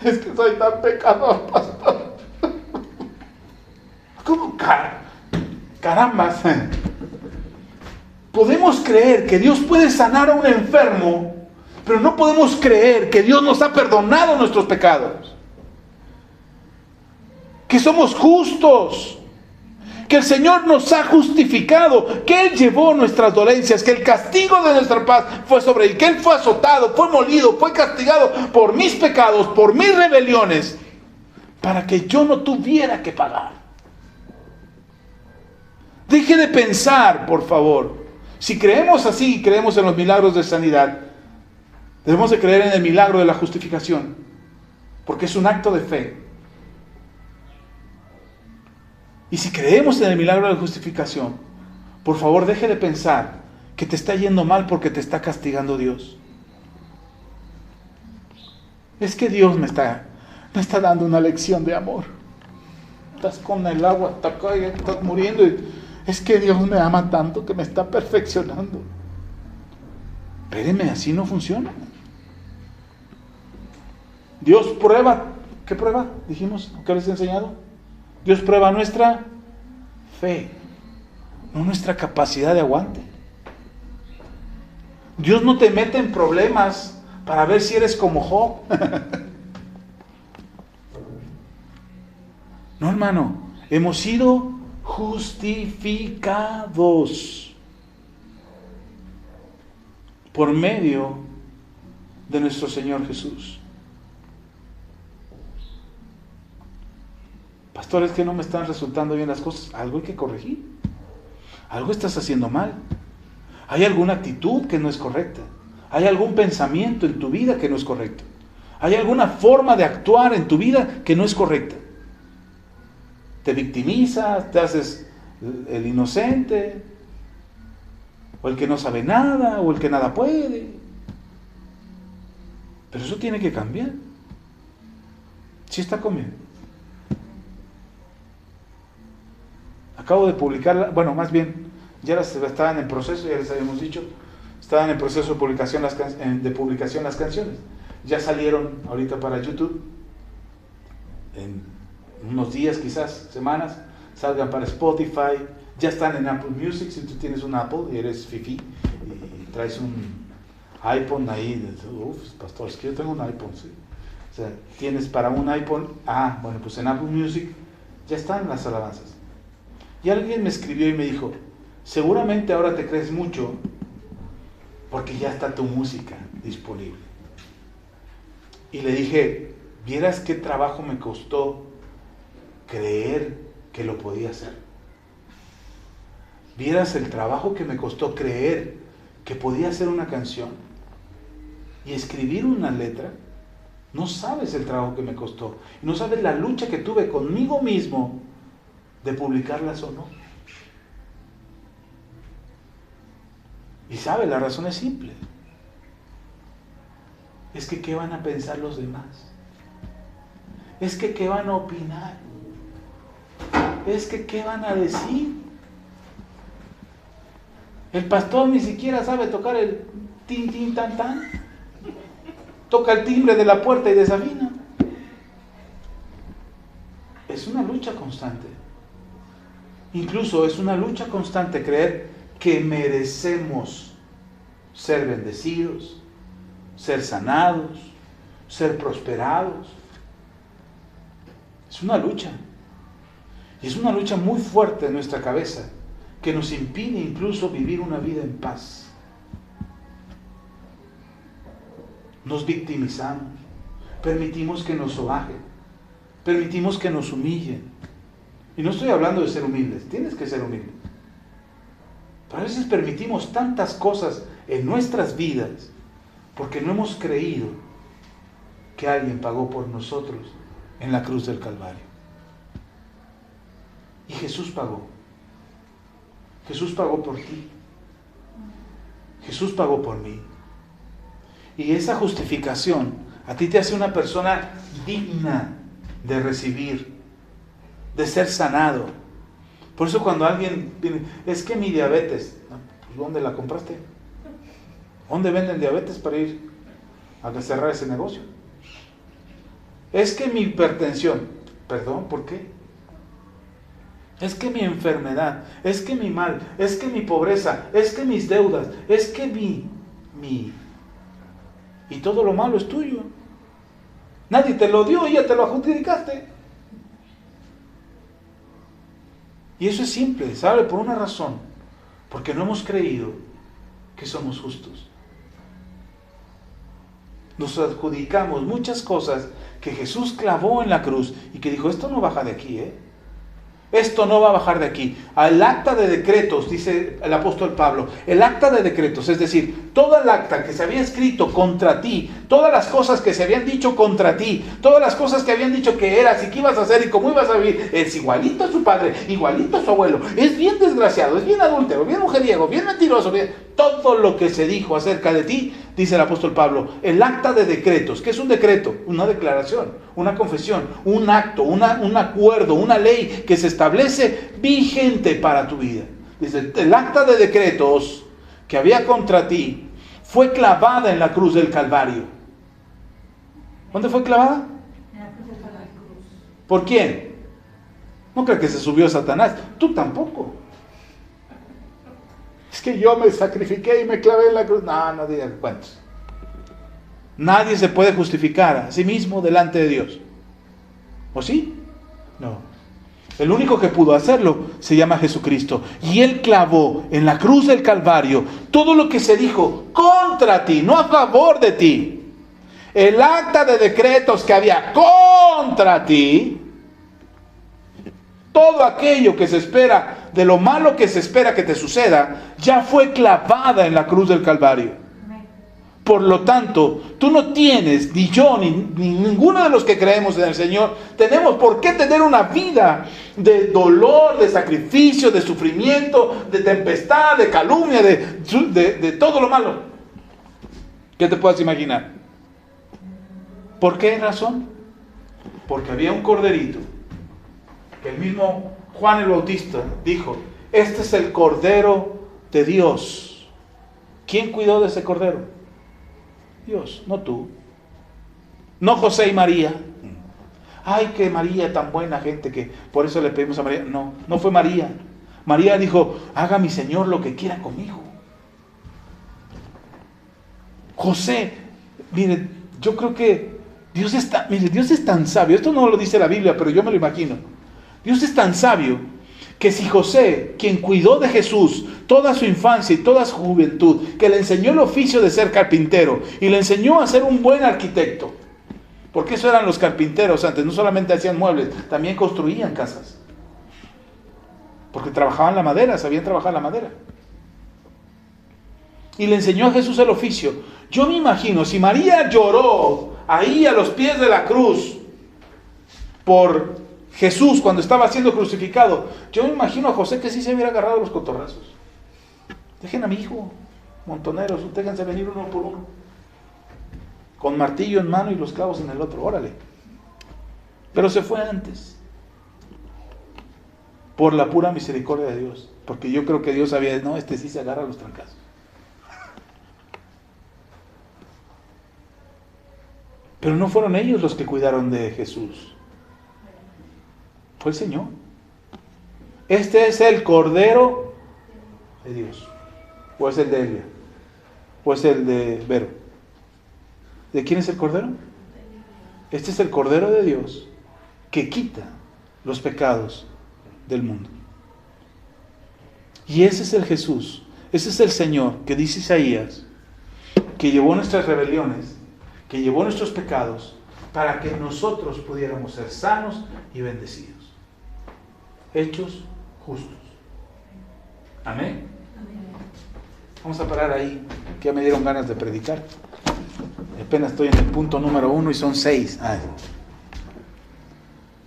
Es que soy tan pecador, pastor. ¿Cómo? Carambas. Podemos creer que Dios puede sanar a un enfermo, pero no podemos creer que Dios nos ha perdonado nuestros pecados. Que somos justos. Que el Señor nos ha justificado, que Él llevó nuestras dolencias, que el castigo de nuestra paz fue sobre Él, que Él fue azotado, fue molido, fue castigado por mis pecados, por mis rebeliones, para que yo no tuviera que pagar. Deje de pensar, por favor. Si creemos así, creemos en los milagros de sanidad, debemos de creer en el milagro de la justificación, porque es un acto de fe. Y si creemos en el milagro de la justificación, por favor deje de pensar que te está yendo mal porque te está castigando Dios. Es que Dios me está dando una lección de amor. Estás con el agua, estás muriendo y es que Dios me ama tanto que me está perfeccionando. Espéreme, así no funciona. Dios prueba. ¿Qué prueba? Dijimos, ¿qué les he enseñado? Dios prueba nuestra fe, no nuestra capacidad de aguante. Dios no te mete en problemas para ver si eres como Job. No, hermano, hemos sido justificados por medio de nuestro Señor Jesús. Pastor, es que no me están resultando bien las cosas. Algo hay que corregir. Algo estás haciendo mal. Hay alguna actitud que no es correcta. Hay algún pensamiento en tu vida que no es correcto. Hay alguna forma de actuar en tu vida que no es correcta. Te victimizas, te haces el inocente, o el que no sabe nada, o el que nada puede. Pero eso tiene que cambiar. Sí está conmigo. Acabo de publicarla, bueno, más bien, ya estaban en proceso, ya les habíamos dicho, estaban en proceso de publicación las canciones. Ya salieron ahorita para YouTube, en unos días, quizás, semanas, salgan para Spotify, ya están en Apple Music, si tú tienes un Apple y eres fifi y traes un iPhone ahí, pastor, es que yo tengo un iPhone, sí. O sea, tienes para un iPhone, bueno, pues en Apple Music ya están las alabanzas. Y alguien me escribió y me dijo, seguramente ahora te crees mucho porque ya está tu música disponible. Y le dije, ¿vieras qué trabajo me costó creer que lo podía hacer? ¿Vieras el trabajo que me costó creer que podía hacer una canción y escribir una letra? No sabes el trabajo que me costó. Y no sabes la lucha que tuve conmigo mismo de publicarlas o no. Y sabe, la razón es simple. Es que ¿qué van a pensar los demás? Es que ¿qué van a opinar? Es que ¿qué van a decir? El pastor ni siquiera sabe tocar el tin, tin, tan, tan. Toca el timbre de la puerta y desafina. Es una lucha constante. Incluso es una lucha constante creer que merecemos ser bendecidos, ser sanados, ser prosperados. Es una lucha. Y es una lucha muy fuerte en nuestra cabeza que nos impide incluso vivir una vida en paz. Nos victimizamos, permitimos que nos sobajen, permitimos que nos humillen. Y no estoy hablando de ser humildes, tienes que ser humilde. Pero a veces permitimos tantas cosas en nuestras vidas porque no hemos creído que alguien pagó por nosotros en la cruz del Calvario. Y Jesús pagó. Jesús pagó por ti. Jesús pagó por mí. Y esa justificación a ti te hace una persona digna de recibir, de ser sanado. Por eso cuando alguien viene, es que mi diabetes, pues ¿dónde la compraste? ¿Dónde venden diabetes para ir a cerrar ese negocio? Es que mi hipertensión, perdón, ¿por qué? Es que mi enfermedad, es que mi mal, es que mi pobreza, es que mis deudas, es que mi... Y todo lo malo es tuyo. Nadie te lo dio y ya te lo adjudicaste. Y eso es simple, ¿sabe? Por una razón. Porque no hemos creído que somos justos. Nos adjudicamos muchas cosas que Jesús clavó en la cruz y que dijo, esto no baja de aquí, Esto no va a bajar de aquí. Al acta de decretos, dice el apóstol Pablo, el acta de decretos, es decir, toda el acta que se había escrito contra ti, todas las cosas que se habían dicho contra ti, todas las cosas que habían dicho que eras y que ibas a hacer y cómo ibas a vivir, es igualito a su padre, igualito a su abuelo, es bien desgraciado, es bien adúltero, bien mujeriego, bien mentiroso, todo lo que se dijo acerca de ti, dice el apóstol Pablo, el acta de decretos. ¿Qué es un decreto? Una declaración, una confesión, un acto, un acuerdo, una ley que se establece vigente para tu vida. Dice, el acta de decretos que había contra ti fue clavada en la cruz del Calvario. ¿Dónde fue clavada? En la cruz del Calvario. ¿Por quién? No creo que se subió Satanás. Tú tampoco. Es que yo me sacrifiqué y me clavé en la cruz. No digas cuentos. Nadie se puede justificar a sí mismo delante de Dios. ¿O sí? No. El único que pudo hacerlo se llama Jesucristo. Y Él clavó en la cruz del Calvario todo lo que se dijo contra ti, no a favor de ti. El acta de decretos que había contra ti, todo aquello que se espera, de lo malo que se espera que te suceda, ya fue clavada en la cruz del Calvario. Por lo tanto, tú no tienes, ni yo, ni ninguno de los que creemos en el Señor, tenemos por qué tener una vida de dolor, de sacrificio, de sufrimiento, de tempestad, de calumnia, de todo lo malo que te puedas imaginar. ¿Por qué razón? Porque había un corderito que el mismo Juan el Bautista dijo: este es el Cordero de Dios. ¿Quién cuidó de ese cordero? Dios, no tú. No José y María. Ay, que María, tan buena gente, que por eso le pedimos a María. No, no fue María. María dijo: haga mi Señor lo que quiera conmigo. José, mire, yo creo que Dios es tan sabio. Esto no lo dice la Biblia, pero yo me lo imagino. Dios es tan sabio que si José, quien cuidó de Jesús toda su infancia y toda su juventud, que le enseñó el oficio de ser carpintero y le enseñó a ser un buen arquitecto, porque eso eran los carpinteros antes, no solamente hacían muebles, también construían casas, porque trabajaban la madera, sabían trabajar la madera, y le enseñó a Jesús el oficio. Yo me imagino, si María lloró ahí a los pies de la cruz por Jesús cuando estaba siendo crucificado, yo me imagino a José que sí se hubiera agarrado los cotorrazos. Dejen a mi hijo, montoneros, déjense venir uno por uno, con martillo en mano y los clavos en el otro, órale. Pero se fue antes, por la pura misericordia de Dios, porque yo creo que Dios sabía, no, este sí se agarra a los trancazos. Pero no fueron ellos los que cuidaron de Jesús, fue el Señor. Este es el Cordero de Dios. ¿O es el de Elia? ¿O es el de Vero? ¿De quién es el Cordero? Este es el Cordero de Dios que quita los pecados del mundo. Y ese es el Jesús, ese es el Señor que dice Isaías, que llevó nuestras rebeliones, que llevó nuestros pecados, para que nosotros pudiéramos ser sanos y bendecidos, hechos justos. Amén. Vamos a parar ahí, que ya me dieron ganas de predicar. Apenas estoy en el punto número 1 y son 6.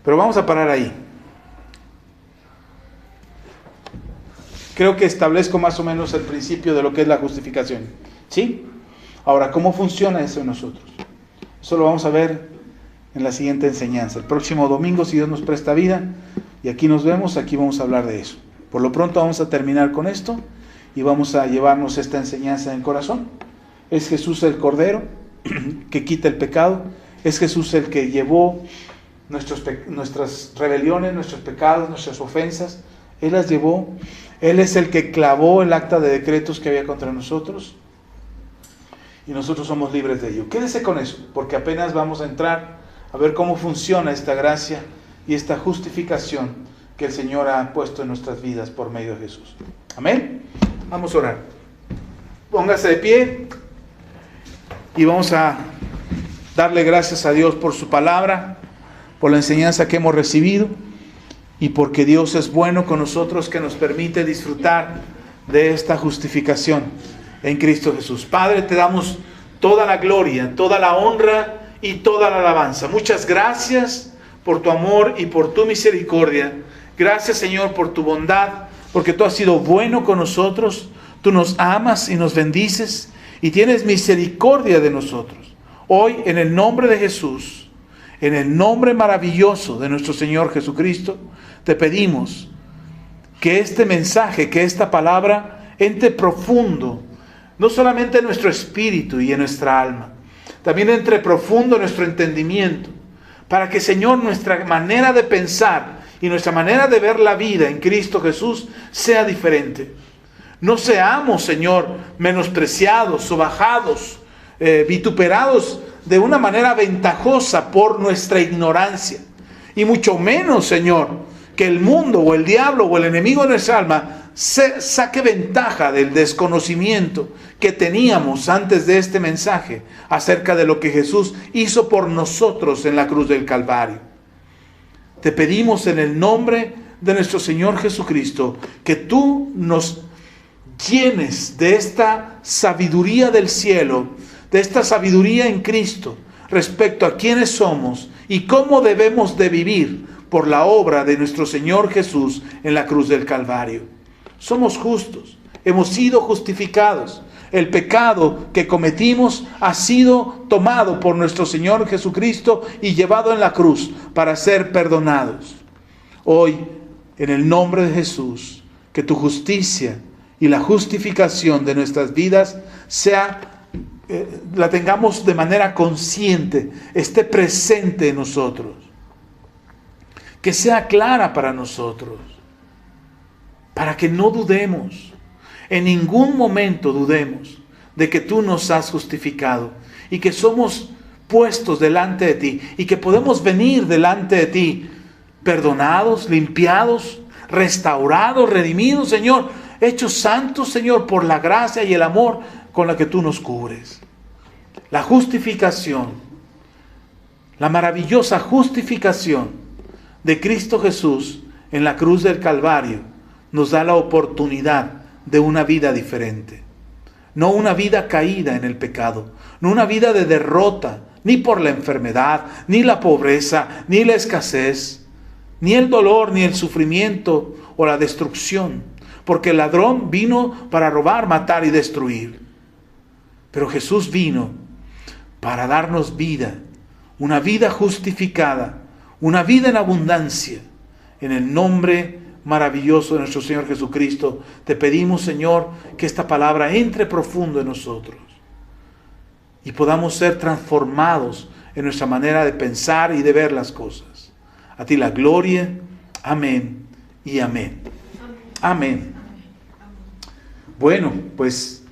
Pero vamos a parar ahí. Creo que establezco más o menos el principio de lo que es la justificación. ¿Sí? Ahora, ¿cómo funciona eso en nosotros? Eso lo vamos a ver en la siguiente enseñanza. El próximo domingo, si Dios nos presta vida, y aquí nos vemos, aquí vamos a hablar de eso. Por lo pronto vamos a terminar con esto y vamos a llevarnos esta enseñanza en el corazón. Es Jesús el Cordero que quita el pecado. Es Jesús el que llevó nuestras rebeliones, nuestros pecados, nuestras ofensas. Él las llevó. Él es el que clavó el acta de decretos que había contra nosotros. Y nosotros somos libres de ello. Quédese con eso, porque apenas vamos a entrar a ver cómo funciona esta gracia y esta justificación que el Señor ha puesto en nuestras vidas por medio de Jesús. Amén. Vamos a orar. Póngase de pie y vamos a darle gracias a Dios por su palabra, por la enseñanza que hemos recibido y porque Dios es bueno con nosotros, que nos permite disfrutar de esta justificación en Cristo Jesús. Padre, te damos toda la gloria, toda la honra y toda la alabanza. Muchas gracias por tu amor y por tu misericordia. Gracias, Señor, por tu bondad, porque tú has sido bueno con nosotros. Tú nos amas y nos bendices y tienes misericordia de nosotros. Hoy, en el nombre de Jesús, en el nombre maravilloso de nuestro Señor Jesucristo, te pedimos que este mensaje, que esta palabra entre profundo, no solamente en nuestro espíritu y en nuestra alma, también entre profundo en nuestro entendimiento, para que, Señor, nuestra manera de pensar y nuestra manera de ver la vida en Cristo Jesús sea diferente. No seamos, Señor, menospreciados, sobajados, vituperados de una manera ventajosa por nuestra ignorancia. Y mucho menos, Señor, que el mundo o el diablo o el enemigo de nuestra alma saque ventaja del desconocimiento que teníamos antes de este mensaje acerca de lo que Jesús hizo por nosotros en la cruz del Calvario. Te pedimos en el nombre de nuestro Señor Jesucristo que tú nos llenes de esta sabiduría del cielo, de esta sabiduría en Cristo respecto a quiénes somos y cómo debemos de vivir por la obra de nuestro Señor Jesús en la cruz del Calvario. Somos justos, hemos sido justificados. el pecado que cometimos ha sido tomado por nuestro Señor Jesucristo y llevado en la cruz para ser perdonados. Hoy, en el nombre de Jesús, que tu justicia y la justificación de nuestras vidas la tengamos de manera consciente, esté presente en nosotros, que sea clara para nosotros, para que no dudemos, en ningún momento dudemos de que tú nos has justificado y que somos puestos delante de ti y que podemos venir delante de ti perdonados, limpiados, restaurados, redimidos, Señor, hechos santos, Señor, por la gracia y el amor con la que tú nos cubres. La justificación, la maravillosa justificación de Cristo Jesús en la cruz del Calvario nos da la oportunidad de una vida diferente. No una vida caída en el pecado, no una vida de derrota, ni por la enfermedad, ni la pobreza, ni la escasez, ni el dolor, ni el sufrimiento o la destrucción. Porque el ladrón vino para robar, matar y destruir. Pero Jesús vino para darnos vida, una vida justificada, una vida en abundancia. En el nombre maravilloso de nuestro Señor Jesucristo, te pedimos, Señor, que esta palabra entre profundo en nosotros y podamos ser transformados en nuestra manera de pensar y de ver las cosas. A ti la gloria. Amén y amén. Amén. Bueno, pues